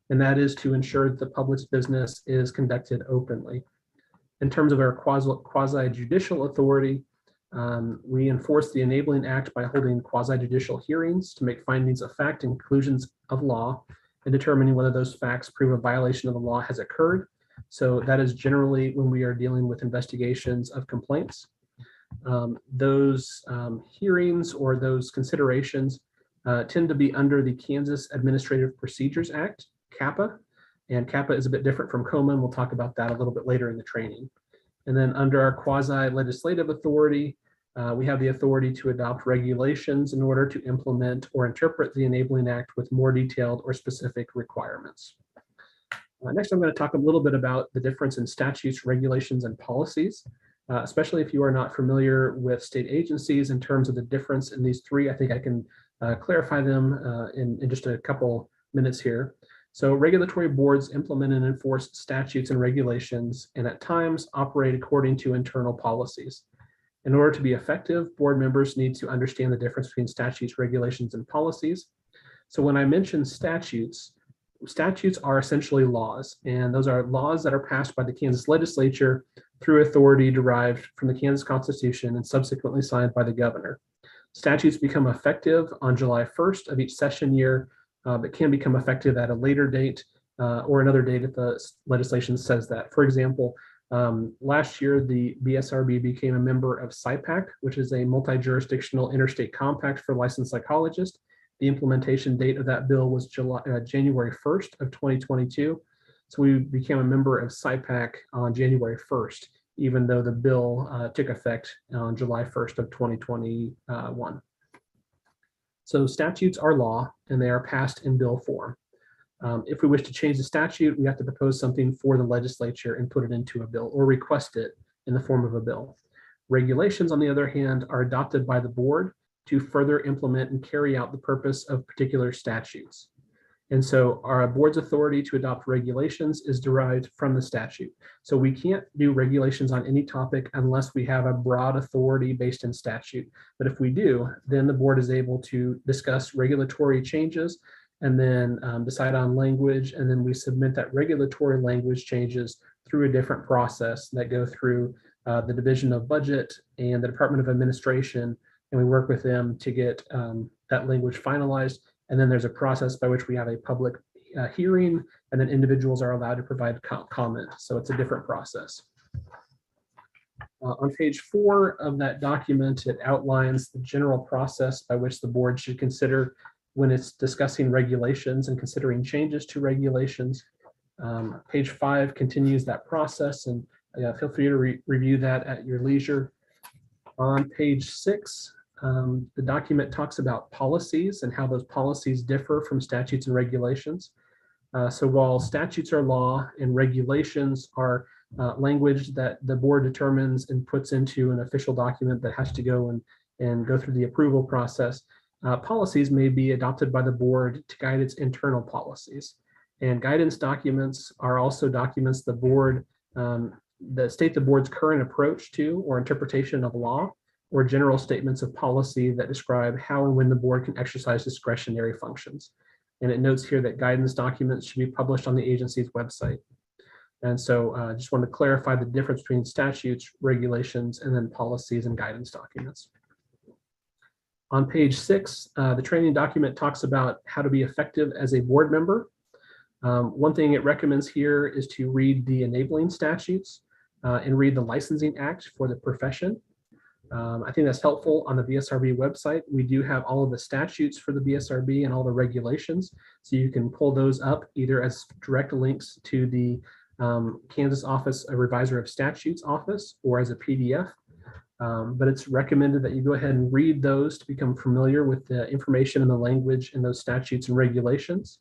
And that is to ensure that the public's business is conducted openly. In terms of our quasi-judicial authority, we enforce the Enabling Act by holding quasi-judicial hearings to make findings of fact and conclusions of law and determining whether those facts prove a violation of the law has occurred. So that is generally when we are dealing with investigations of complaints. Those hearings or those considerations tend to be under the Kansas Administrative Procedures Act, CAPA, and CAPA is a bit different from COMA, and we'll talk about that a little bit later in the training. And then under our quasi-legislative authority, we have the authority to adopt regulations in order to implement or interpret the Enabling Act with more detailed or specific requirements. Next, I'm going to talk a little bit about the difference in statutes, regulations, and policies. Especially if you are not familiar with state agencies in terms of the difference in these 3. I think I can clarify them in just a couple minutes here. So regulatory boards implement and enforce statutes and regulations, and at times operate according to internal policies. In order to be effective, board members need to understand the difference between statutes, regulations, and policies. So when I mention statutes are essentially laws, and those are laws that are passed by the Kansas legislature through authority derived from the Kansas Constitution and subsequently signed by the governor. Statutes become effective on July 1st of each session year, but can become effective at a later date or another date if the legislation says that. For example, last year, the BSRB became a member of SIPAC, which is a multi-jurisdictional interstate compact for licensed psychologists. The implementation date of that bill was January 1st of 2022. So we became a member of SIPAC on January 1st, even though the bill took effect on July 1st of 2021. So statutes are law and they are passed in bill form. If we wish to change the statute, we have to propose something for the legislature and put it into a bill or request it in the form of a bill. Regulations, on the other hand, are adopted by the board to further implement and carry out the purpose of particular statutes. And so our board's authority to adopt regulations is derived from the statute. So we can't do regulations on any topic unless we have a broad authority based in statute. But if we do, then the board is able to discuss regulatory changes and then decide on language. And then we submit that regulatory language changes through a different process that go through the Division of Budget and the Department of Administration. And we work with them to get that language finalized. And then there's a process by which we have a public hearing, and then individuals are allowed to provide comment. So it's a different process. On page 4 of that document, it outlines the general process by which the board should consider when it's discussing regulations and considering changes to regulations. Page 5 continues that process, and feel free to review that at your leisure. On page 6, the document talks about policies and how those policies differ from statutes and regulations. So while statutes are law and regulations are language that the board determines and puts into an official document that has to go and go through the approval process, policies may be adopted by the board to guide its internal policies. And guidance documents are also documents the board that state the board's current approach to or interpretation of law, or general statements of policy that describe how and when the board can exercise discretionary functions. And it notes here that guidance documents should be published on the agency's website. And so I just want to clarify the difference between statutes, regulations, and then policies and guidance documents. On page 6, the training document talks about how to be effective as a board member. One thing it recommends here is to read the enabling statutes and read the licensing act for the profession. I think that's helpful on the BSRB website. We do have all of the statutes for the BSRB and all the regulations. So you can pull those up either as direct links to the Kansas Office of Revisor of Statutes office or as a PDF. But it's recommended that you go ahead and read those to become familiar with the information and the language in those statutes and regulations.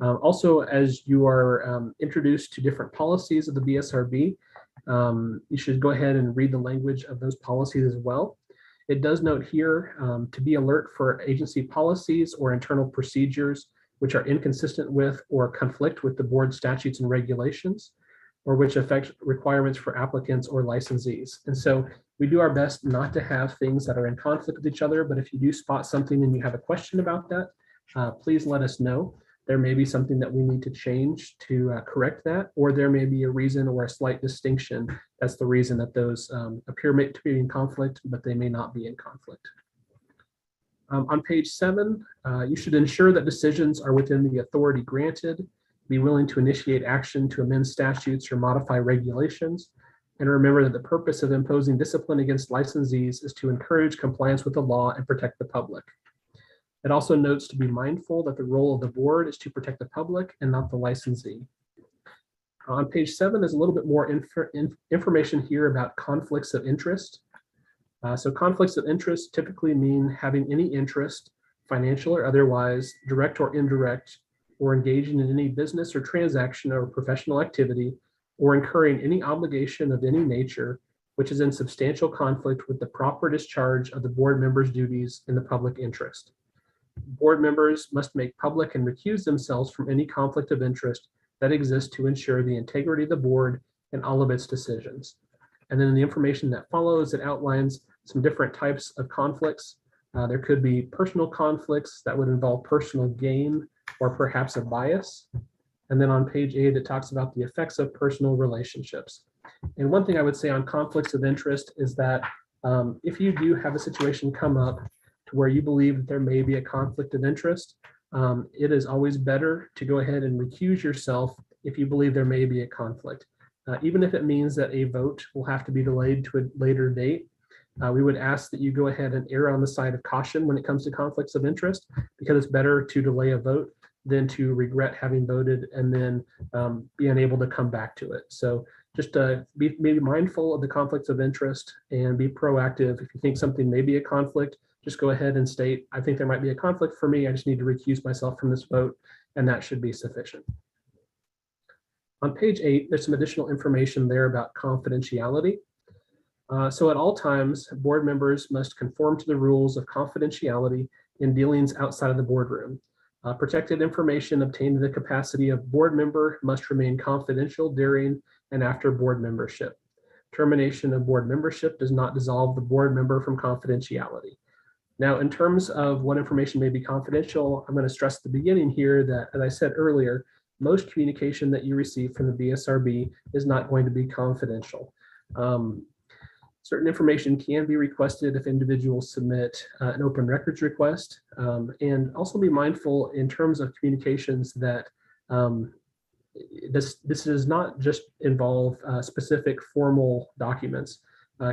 Also, as you are introduced to different policies of the BSRB, you should go ahead and read the language of those policies as well. It does note here to be alert for agency policies or internal procedures which are inconsistent with or conflict with the board statutes and regulations, or which affect requirements for applicants or licensees. And so we do our best not to have things that are in conflict with each other, but if you do spot something and you have a question about that, please let us know. There may be something that we need to change to correct that, or there may be a reason or a slight distinction. That's the reason that those appear to be in conflict, but they may not be in conflict. On page 7, you should ensure that decisions are within the authority granted, be willing to initiate action to amend statutes or modify regulations, and remember that the purpose of imposing discipline against licensees is to encourage compliance with the law and protect the public. It also notes to be mindful that the role of the board is to protect the public and not the licensee. On page 7 is a little bit more information here about conflicts of interest. So conflicts of interest typically mean having any interest, financial or otherwise, direct or indirect, or engaging in any business or transaction or professional activity, or incurring any obligation of any nature, which is in substantial conflict with the proper discharge of the board members' duties in the public interest. Board members must make public and recuse themselves from any conflict of interest that exists to ensure the integrity of the board and all of its decisions. And then in the information that follows, it outlines some different types of conflicts. There could be personal conflicts that would involve personal gain or perhaps a bias. And then on page 8, it talks about the effects of personal relationships. And one thing I would say on conflicts of interest is that if you do have a situation come up to where you believe that there may be a conflict of interest, it is always better to go ahead and recuse yourself if you believe there may be a conflict. Even if it means that a vote will have to be delayed to a later date, we would ask that you go ahead and err on the side of caution when it comes to conflicts of interest, because it's better to delay a vote than to regret having voted and then be unable to come back to it. So just be maybe mindful of the conflicts of interest and be proactive. If you think something may be a conflict, just go ahead and state, I think there might be a conflict for me. I just need to recuse myself from this vote, and that should be sufficient. On page 8, there's some additional information there about confidentiality. So at all times, board members must conform to the rules of confidentiality in dealings outside of the boardroom. Protected information obtained in the capacity of board member must remain confidential during and after board membership. Termination of board membership does not dissolve the board member from confidentiality. Now, in terms of what information may be confidential, I'm going to stress at the beginning here that, as I said earlier, most communication that you receive from the BSRB is not going to be confidential. Certain information can be requested if individuals submit an open records request, and also be mindful in terms of communications that this does not just involve specific formal documents.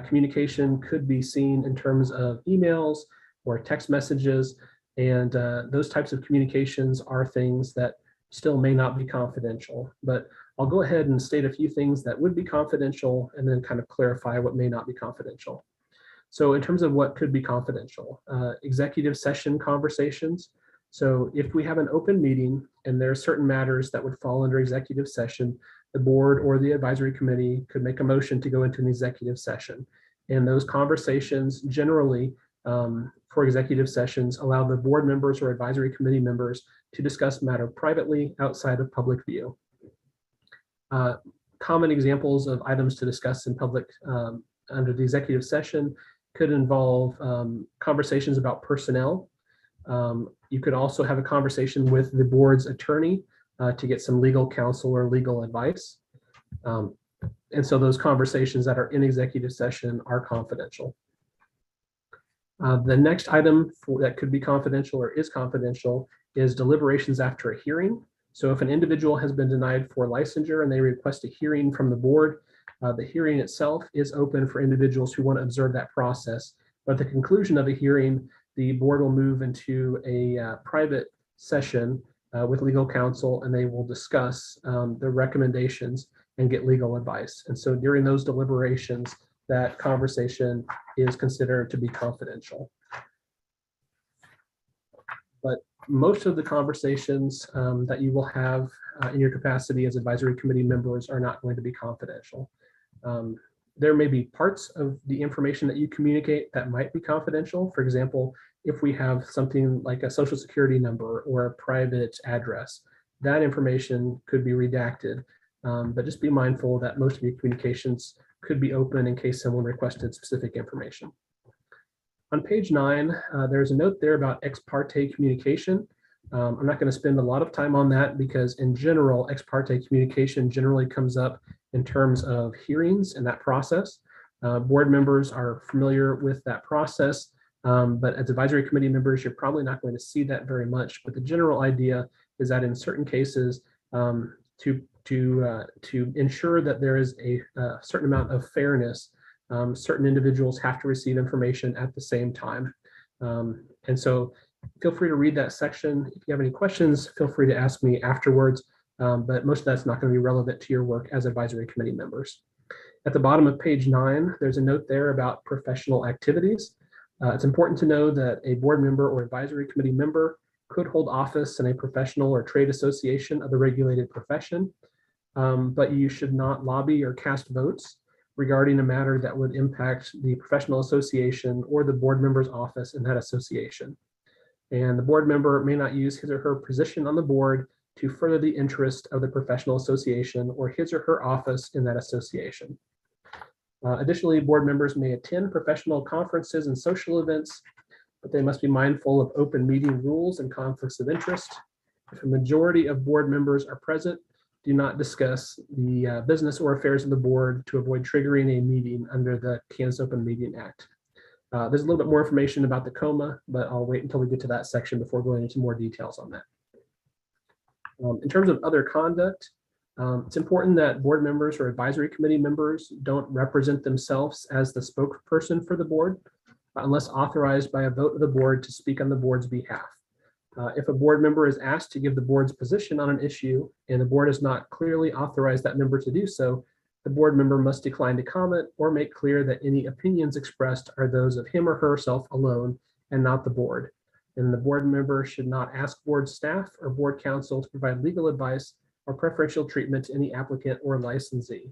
Communication could be seen in terms of emails or text messages, and those types of communications are things that still may not be confidential. But I'll go ahead and state a few things that would be confidential and then kind of clarify what may not be confidential. So in terms of what could be confidential, executive session conversations. So if we have an open meeting and there are certain matters that would fall under executive session, the board or the advisory committee could make a motion to go into an executive session. And those conversations generally for executive sessions allow the board members or advisory committee members to discuss matter privately outside of public view. Common examples of items to discuss in public under the executive session could involve conversations about personnel. You could also have a conversation with the board's attorney to get some legal counsel or legal advice. And so those conversations that are in executive session are confidential. The next item that could be confidential or is confidential is deliberations after a hearing. So if an individual has been denied for licensure and they request a hearing from the board, the hearing itself is open for individuals who want to observe that process. But at the conclusion of a hearing, the board will move into a private session with legal counsel, and they will discuss the recommendations and get legal advice. And so during those deliberations, that conversation is considered to be confidential. But most of the conversations that you will have in your capacity as advisory committee members are not going to be confidential. There may be parts of the information that you communicate that might be confidential. For example, if we have something like a social security number or a private address, that information could be redacted. But just be mindful that most of your communications could be open in case someone requested specific information. On page 9, there's a note there about ex parte communication. I'm not going to spend a lot of time on that because in general, ex parte communication generally comes up in terms of hearings and that process. Board members are familiar with that process, but as advisory committee members, you're probably not going to see that very much. But the general idea is that in certain cases, to ensure that there is a certain amount of fairness, certain individuals have to receive information at the same time. And so feel free to read that section. If you have any questions, feel free to ask me afterwards, but most of that's not going to be relevant to your work as advisory committee members. At the bottom of page 9, there's a note there about professional activities. It's important to know that a board member or advisory committee member could hold office in a professional or trade association of the regulated profession, but you should not lobby or cast votes regarding a matter that would impact the professional association or the board member's office in that association. And the board member may not use his or her position on the board to further the interest of the professional association or his or her office in that association. Additionally, board members may attend professional conferences and social events, but they must be mindful of open meeting rules and conflicts of interest. If a majority of board members are present, do not discuss the business or affairs of the board to avoid triggering a meeting under the Kansas Open Meeting Act. There's a little bit more information about the COMA, but I'll wait until we get to that section before going into more details on that. In terms of other conduct, it's important that board members or advisory committee members don't represent themselves as the spokesperson for the board unless authorized by a vote of the board to speak on the board's behalf. If a board member is asked to give the board's position on an issue and the board has not clearly authorized that member to do so, the board member must decline to comment or make clear that any opinions expressed are those of him or herself alone and not the board. And the board member should not ask board staff or board counsel to provide legal advice or preferential treatment to any applicant or licensee.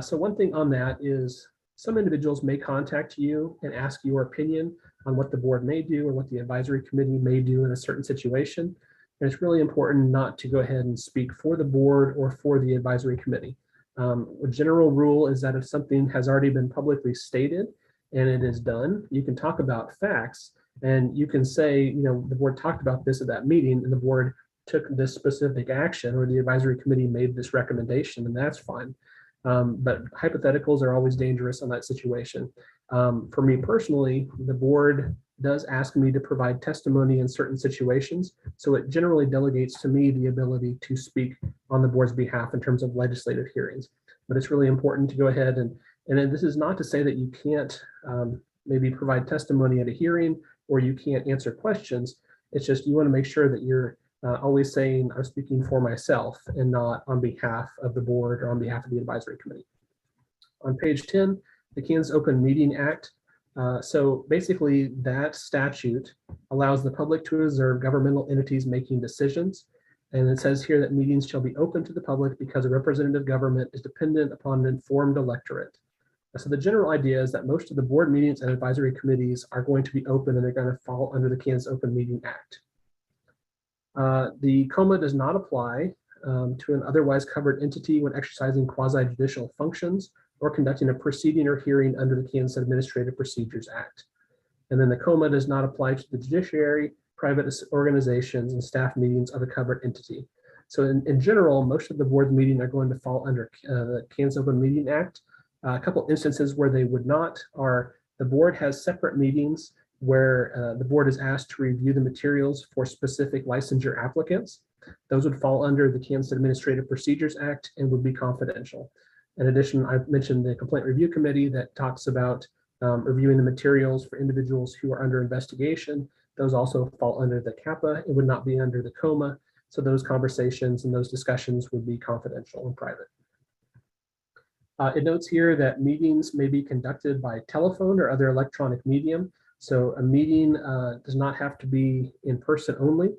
So one thing on that is some individuals may contact you and ask your opinion on what the board may do or what the advisory committee may do in a certain situation. And it's really important not to go ahead and speak for the board or for the advisory committee. A general rule is that if something has already been publicly stated and it is done, you can talk about facts and you can say, you know, the board talked about this at that meeting and the board took this specific action or the advisory committee made this recommendation, and that's fine. But hypotheticals are always dangerous on that situation. For me personally, the board does ask me to provide testimony in certain situations. So it generally delegates to me the ability to speak on the board's behalf in terms of legislative hearings. But it's really important to go ahead and this is not to say that you can't maybe provide testimony at a hearing or you can't answer questions. It's just you want to make sure that you're always saying I'm speaking for myself and not on behalf of the board or on behalf of the advisory committee. On page 10, the Kansas Open Meeting Act. So basically that statute allows the public to observe governmental entities making decisions. And it says here that meetings shall be open to the public because a representative government is dependent upon an informed electorate. So the general idea is that most of the board meetings and advisory committees are going to be open and they're going to fall under the Kansas Open Meeting Act. The COMA does not apply to an otherwise covered entity when exercising quasi-judicial functions or conducting a proceeding or hearing under the Kansas Administrative Procedures Act. And then the COMA does not apply to the judiciary, private organizations, and staff meetings of a covered entity. So in general, most of the board meetings are going to fall under the Kansas Open Meeting Act. A couple instances where they would not are the board has separate meetings where the board is asked to review the materials for specific licensure applicants. Those would fall under the Kansas Administrative Procedures Act and would be confidential. In addition, I've mentioned the Complaint Review Committee that talks about reviewing the materials for individuals who are under investigation. Those also fall under the CAPA. It would not be under the COMA. So those conversations and those discussions would be confidential and private. It notes here that meetings may be conducted by telephone or other electronic medium. So a meeting does not have to be in person only.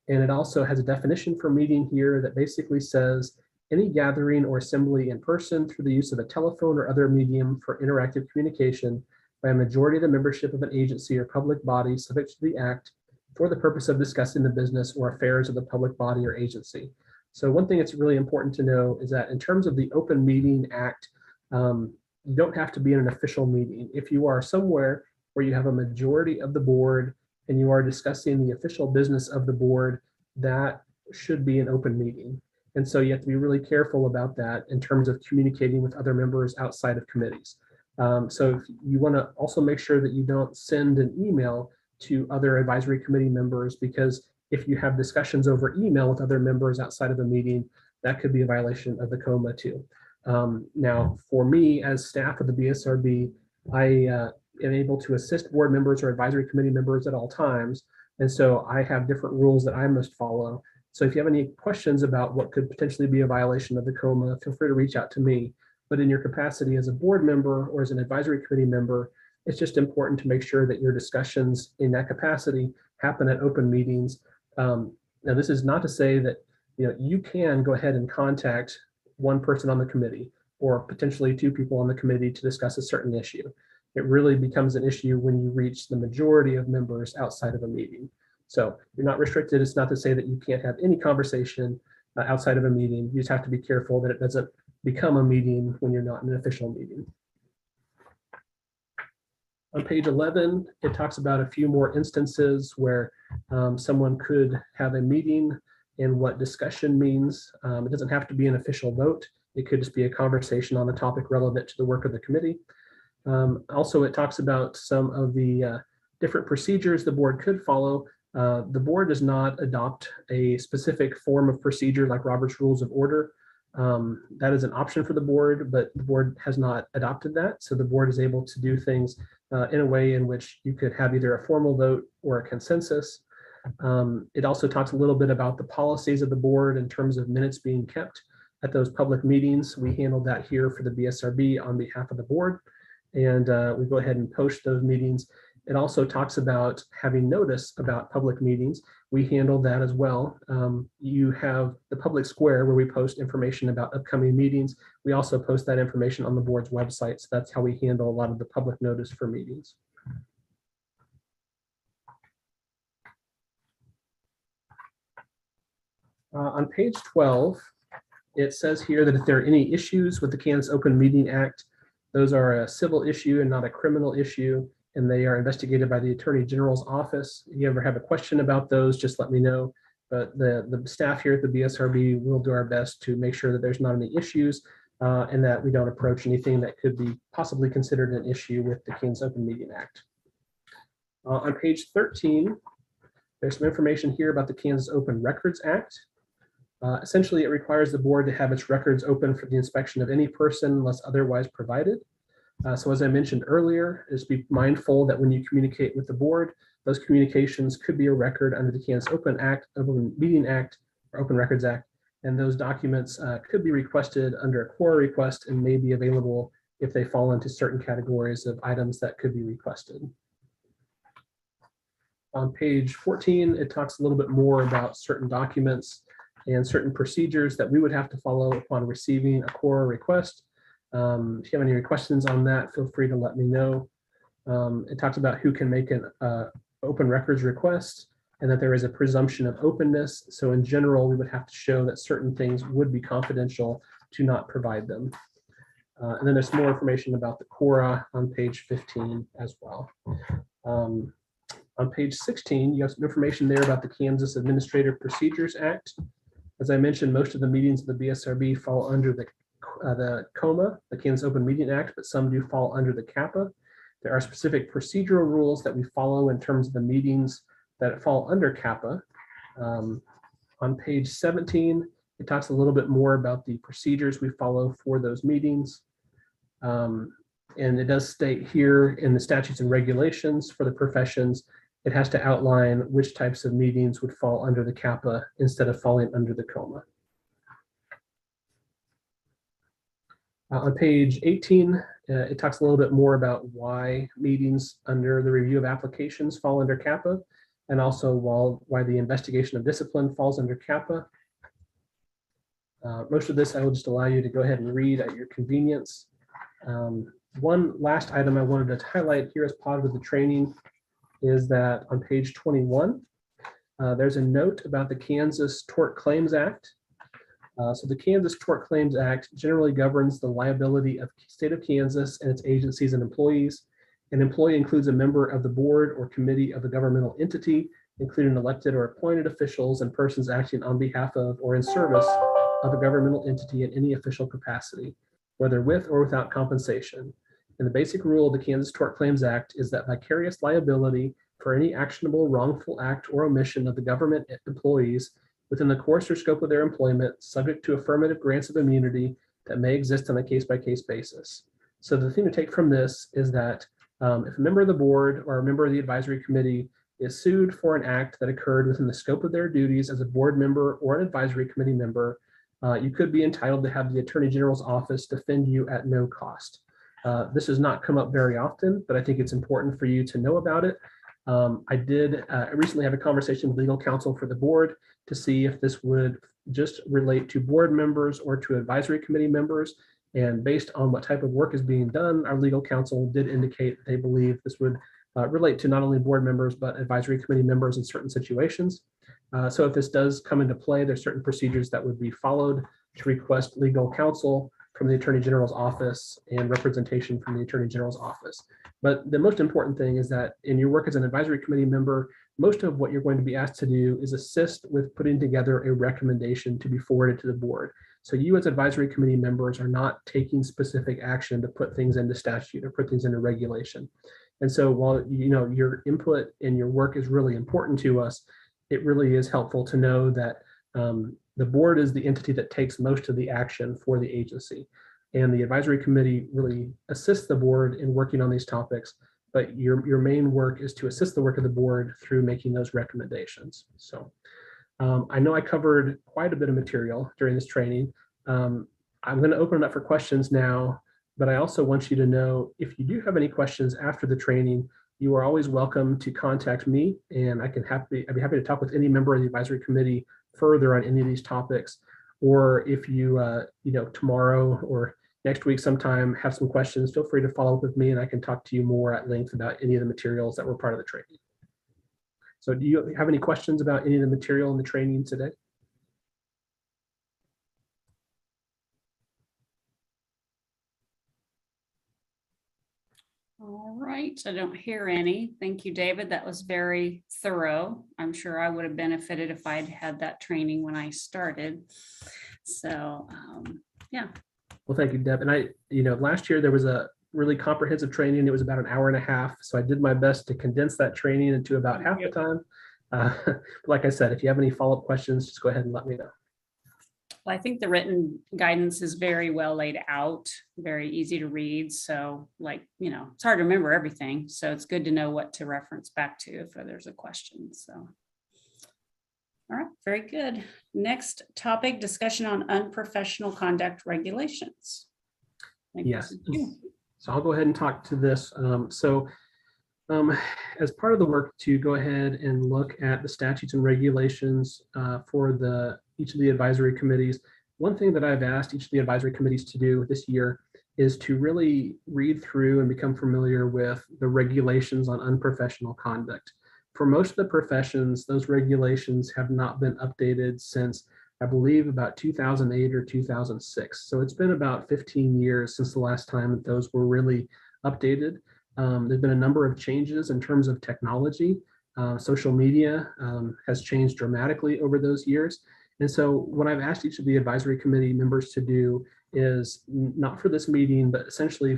And it also has a definition for meeting here that basically says any gathering or assembly in person through the use of a telephone or other medium for interactive communication by a majority of the membership of an agency or public body subject to the act for the purpose of discussing the business or affairs of the public body or agency. So one thing that's really important to know is that in terms of the Open Meeting Act, you don't have to be in an official meeting. If you are somewhere where you have a majority of the board and you are discussing the official business of the board, that should be an open meeting. And so you have to be really careful about that in terms of communicating with other members outside of committees. So you want to also make sure that you don't send an email to other advisory committee members, because if you have discussions over email with other members outside of a meeting, that could be a violation of the COMA too. Now, for me as staff of the BSRB, I am able to assist board members or advisory committee members at all times. And so I have different rules that I must follow. So if you have any questions about what could potentially be a violation of the COMA, feel free to reach out to me. But in your capacity as a board member or as an advisory committee member, it's just important to make sure that your discussions in that capacity happen at open meetings. Now, this is not to say that you can go ahead and contact one person on the committee or potentially two people on the committee to discuss a certain issue. It really becomes an issue when you reach the majority of members outside of a meeting. So you're not restricted. It's not to say that you can't have any conversation outside of a meeting. You just have to be careful that it doesn't become a meeting when you're not in an official meeting. On page 11, it talks about a few more instances where someone could have a meeting and what discussion means. It doesn't have to be an official vote. It could just be a conversation on a topic relevant to the work of the committee. Also, it talks about some of the different procedures the board could follow. The board does not adopt a specific form of procedure like Robert's Rules of Order. That is an option for the board, but the board has not adopted that. So the board is able to do things in a way in which you could have either a formal vote or a consensus. It also talks a little bit about the policies of the board in terms of minutes being kept at those public meetings. We handled that here for the BSRB on behalf of the board. And we go ahead and post those meetings. It also talks about having notice about public meetings. We handle that as well. You have the public square where we post information about upcoming meetings. We also post that information on the board's website. So that's how we handle a lot of the public notice for meetings. On page 12, it says here that if there are any issues with the Kansas Open Meeting Act, those are a civil issue and not a criminal issue, and they are investigated by the Attorney General's office. If you ever have a question about those, just let me know. But the staff here at the BSRB will do our best to make sure that there's not any issues and that we don't approach anything that could be possibly considered an issue with the Kansas Open Meeting Act. On page 13, there's some information here about the Kansas Open Records Act. Essentially, it requires the board to have its records open for the inspection of any person unless otherwise provided. So as I mentioned earlier, is be mindful that when you communicate with the board, those communications could be a record under the Kansas Open Meeting Act or Open Records Act, and those documents could be requested under a core request and may be available if they fall into certain categories of items that could be requested. On page 14, it talks a little bit more about certain documents and certain procedures that we would have to follow upon receiving a core request. If you have any questions on that, feel free to let me know. It talks about who can make an open records request and that there is a presumption of openness. So in general, we would have to show that certain things would be confidential to not provide them. And then there's more information about the CORA on page 15 as well. On page 16, you have some information there about the Kansas Administrative Procedures Act. As I mentioned, most of the meetings of the BSRB fall under the KOMA, the Kansas Open Meeting Act, but some do fall under the CAPA. There are specific procedural rules that we follow in terms of the meetings that fall under CAPA. On page 17, it talks a little bit more about the procedures we follow for those meetings. And it does state here in the statutes and regulations for the professions, it has to outline which types of meetings would fall under the CAPA instead of falling under the KOMA. On page 18, it talks a little bit more about why meetings under the review of applications fall under CAPA, and also why the investigation of discipline falls under CAPA. Most of this I will just allow you to go ahead and read at your convenience. One last item I wanted to highlight here as part of the training is that on page 21, there's a note about the Kansas Tort Claims Act. So the Kansas Tort Claims Act generally governs the liability of the state of Kansas and its agencies and employees. An employee includes a member of the board or committee of a governmental entity, including elected or appointed officials and persons acting on behalf of or in service of a governmental entity in any official capacity, whether with or without compensation. And the basic rule of the Kansas Tort Claims Act is that vicarious liability for any actionable wrongful act or omission of the government employees within the course or scope of their employment, subject to affirmative grants of immunity that may exist on a case-by-case basis. So the thing to take from this is that if a member of the board or a member of the advisory committee is sued for an act that occurred within the scope of their duties as a board member or an advisory committee member, you could be entitled to have the Attorney General's office defend you at no cost. This does not come up very often, but I think it's important for you to know about it. I did recently have a conversation with legal counsel for the board to see if this would just relate to board members or to advisory committee members. And based on what type of work is being done, our legal counsel did indicate that they believe this would relate to not only board members, but advisory committee members in certain situations. So if this does come into play, there's certain procedures that would be followed to request legal counsel from the Attorney General's office and representation from the Attorney General's office. But the most important thing is that in your work as an advisory committee member, most of what you're going to be asked to do is assist with putting together a recommendation to be forwarded to the board. So you as advisory committee members are not taking specific action to put things into statute or put things into regulation. And so while your input and your work is really important to us, it really is helpful to know that the board is the entity that takes most of the action for the agency. And the advisory committee really assists the board in working on these topics, but your main work is to assist the work of the board through making those recommendations. So I know I covered quite a bit of material during this training. I'm going to open it up for questions now, but I also want you to know if you do have any questions after the training, you are always welcome to contact me, and I'd be happy to talk with any member of the advisory committee further on any of these topics. Or if you, tomorrow or next week sometime have some questions, feel free to follow up with me and I can talk to you more at length about any of the materials that were part of the training. So do you have any questions about any of the material in the training today? All right, I don't hear any. Thank you, David. That was very thorough. I'm sure I would have benefited if I'd had that training when I started. So, yeah. Well, thank you, Deb. And last year there was a really comprehensive training. It was about an hour and a half. So I did my best to condense that training into about half the time. Like I said, if you have any follow-up questions, just go ahead and let me know. Well, I think the written guidance is very well laid out, very easy to read. So it's hard to remember everything. So it's good to know what to reference back to if there's a question. So, all right, very good. Next topic, discussion on unprofessional conduct regulations. Yes. So I'll go ahead and talk to this. As part of the work to go ahead and look at the statutes and regulations for each of the advisory committees, one thing that I've asked each of the advisory committees to do this year is to really read through and become familiar with the regulations on unprofessional conduct. For most of the professions, those regulations have not been updated since, I believe, about 2008 or 2006. So it's been about 15 years since the last time that those were really updated. There's been a number of changes in terms of technology. Social media has changed dramatically over those years. And so what I've asked each of the advisory committee members to do is, not for this meeting, but essentially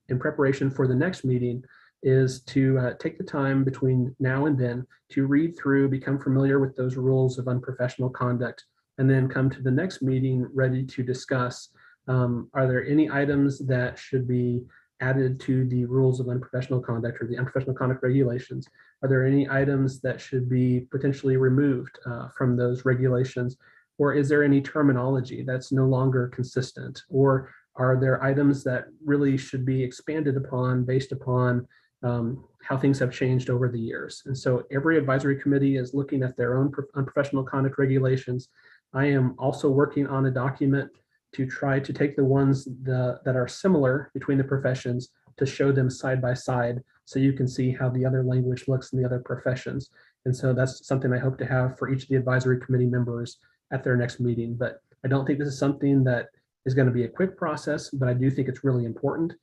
in preparation for the next meeting, is to take the time between now and then to read through, become familiar with those rules of unprofessional conduct, and then come to the next meeting ready to discuss, are there any items that should be added to the rules of unprofessional conduct or the unprofessional conduct regulations? Are there any items that should be potentially removed from those regulations? Or is there any terminology that's no longer consistent? Or are there items that really should be expanded upon based upon how things have changed over the years? And so every advisory committee is looking at their own unprofessional conduct regulations. I am also working on a document to try to take the ones that are similar between the professions to show them side by side so you can see how the other language looks in the other professions. And so that's something I hope to have for each of the advisory committee members at their next meeting. But I don't think this is something that is going to be a quick process, but I do think it's really important.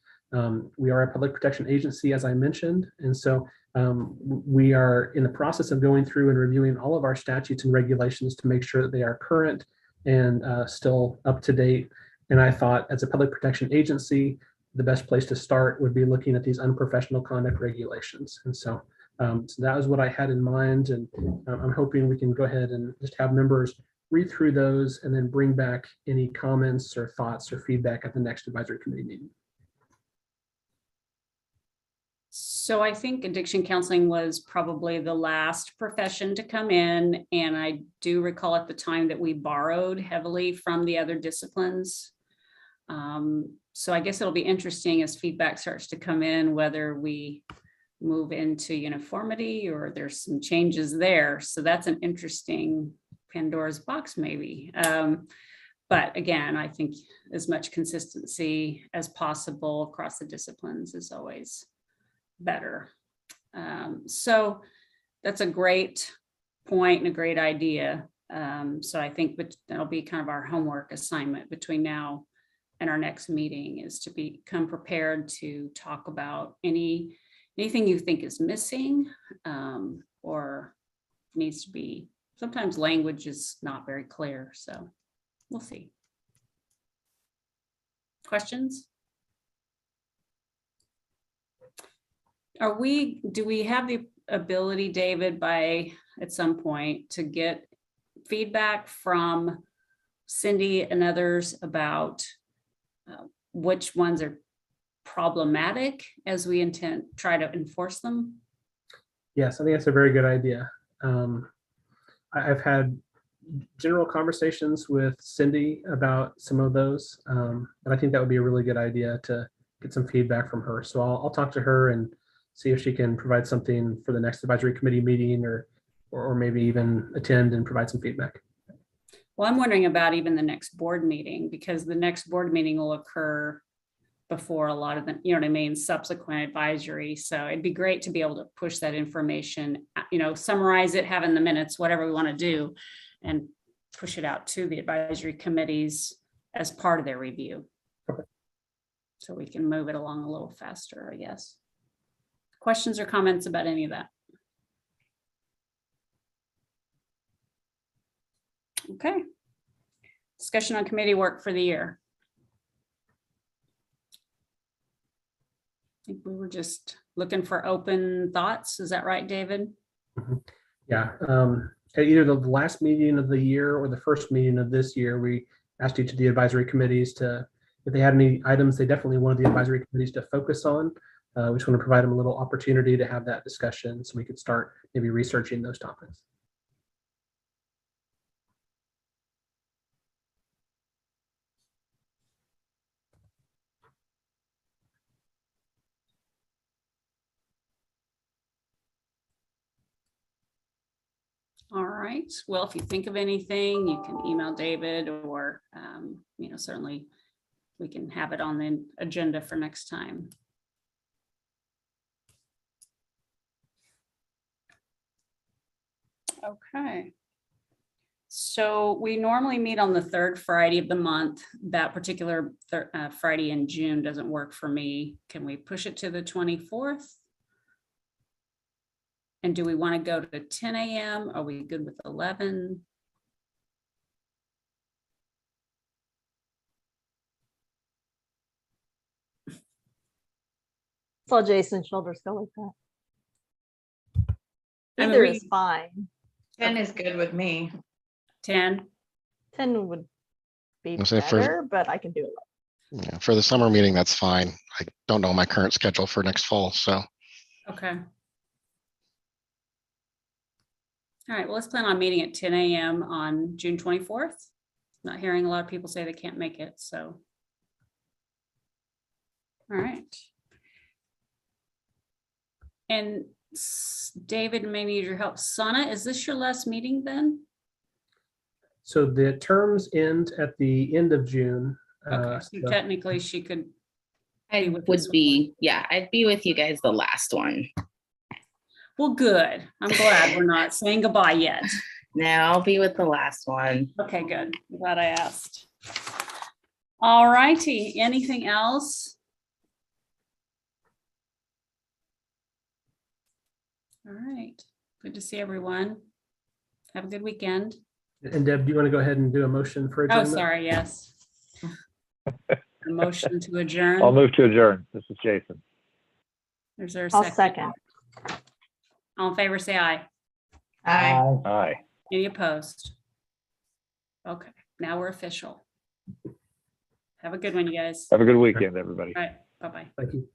We are a public protection agency, as I mentioned, and so we are in the process of going through and reviewing all of our statutes and regulations to make sure that they are current and still up to date. And I thought, as a public protection agency, the best place to start would be looking at these unprofessional conduct regulations. And so that was what I had in mind. And I'm hoping we can go ahead and just have members read through those and then bring back any comments or thoughts or feedback at the next advisory committee meeting. So I think addiction counseling was probably the last profession to come in. And I do recall at the time that we borrowed heavily from the other disciplines. So I guess it'll be interesting as feedback starts to come in, whether we move into uniformity or there's some changes there. So that's an interesting Pandora's box maybe. But again, I think as much consistency as possible across the disciplines is always better. So that's a great point and a great idea. So I think that'll be kind of our homework assignment between now and our next meeting, is to become prepared to talk about anything you think is missing or needs to be. Sometimes language is not very clear, so we'll see. Questions? Do we have the ability, David, at some point to get feedback from Cindy and others about which ones are problematic as we try to enforce them? Yes, I think that's a very good idea. I've had general conversations with Cindy about some of those, but I think that would be a really good idea to get some feedback from her. So I'll talk to her and see if she can provide something for the next advisory committee meeting, or maybe even attend and provide some feedback. Well, I'm wondering about even the next board meeting, because the next board meeting will occur before a lot of the, you know what I mean, subsequent advisory. So it'd be great to be able to push that information, you know, summarize it, have in the minutes, whatever we want to do, and push it out to the advisory committees as part of their review. Okay. So we can move it along a little faster, I guess. Questions or comments about any of that? Okay. Discussion on committee work for the year. I think we were just looking for open thoughts. Is that right, David? Yeah. At either the last meeting of the year or the first meeting of this year, we asked each of the advisory committees to, if they had any items they definitely wanted the advisory committees to focus on. We just want to provide them a little opportunity to have that discussion so we could start maybe researching those topics. All right. Well, if you think of anything, you can email David, or, you know, certainly we can have it on the agenda for next time. Okay. So we normally meet on the third Friday of the month. That particular Friday in June doesn't work for me. Can we push it to the 24th? And do we want to go to 10 a.m.? Are we good with 11? Saw Jason's shoulders go like that. I mean, Either is fine. 10 is good with me. 10? 10 would be I'll say for- better, but I can do it. Yeah, for the summer meeting, that's fine. I don't know my current schedule for next fall, so Okay. All right, well, let's plan on meeting at 10 a.m. on June 24th. Not hearing a lot of people say they can't make it, so. All right. And David may need your help. Sana, is this your last meeting then? So the terms end at the end of June. Okay, so technically she could. I with would this one. be, yeah, I'd be with you guys the last one. Well, good. I'm glad we're not saying goodbye yet. No, I'll be with the last one. Okay, good. I'm glad I asked. All righty. Anything else? All right. Good to see everyone. Have a good weekend. And Deb, do you want to go ahead and do a motion for Oh, adjournment? sorry. Yes. A motion to adjourn. I'll move to adjourn. This is Jason. Is there a I'll second? second. All in favor, say aye. Aye. Aye. Any opposed? Okay, now we're official. Have a good one, you guys. Have a good weekend, everybody. All right, bye-bye. Thank you.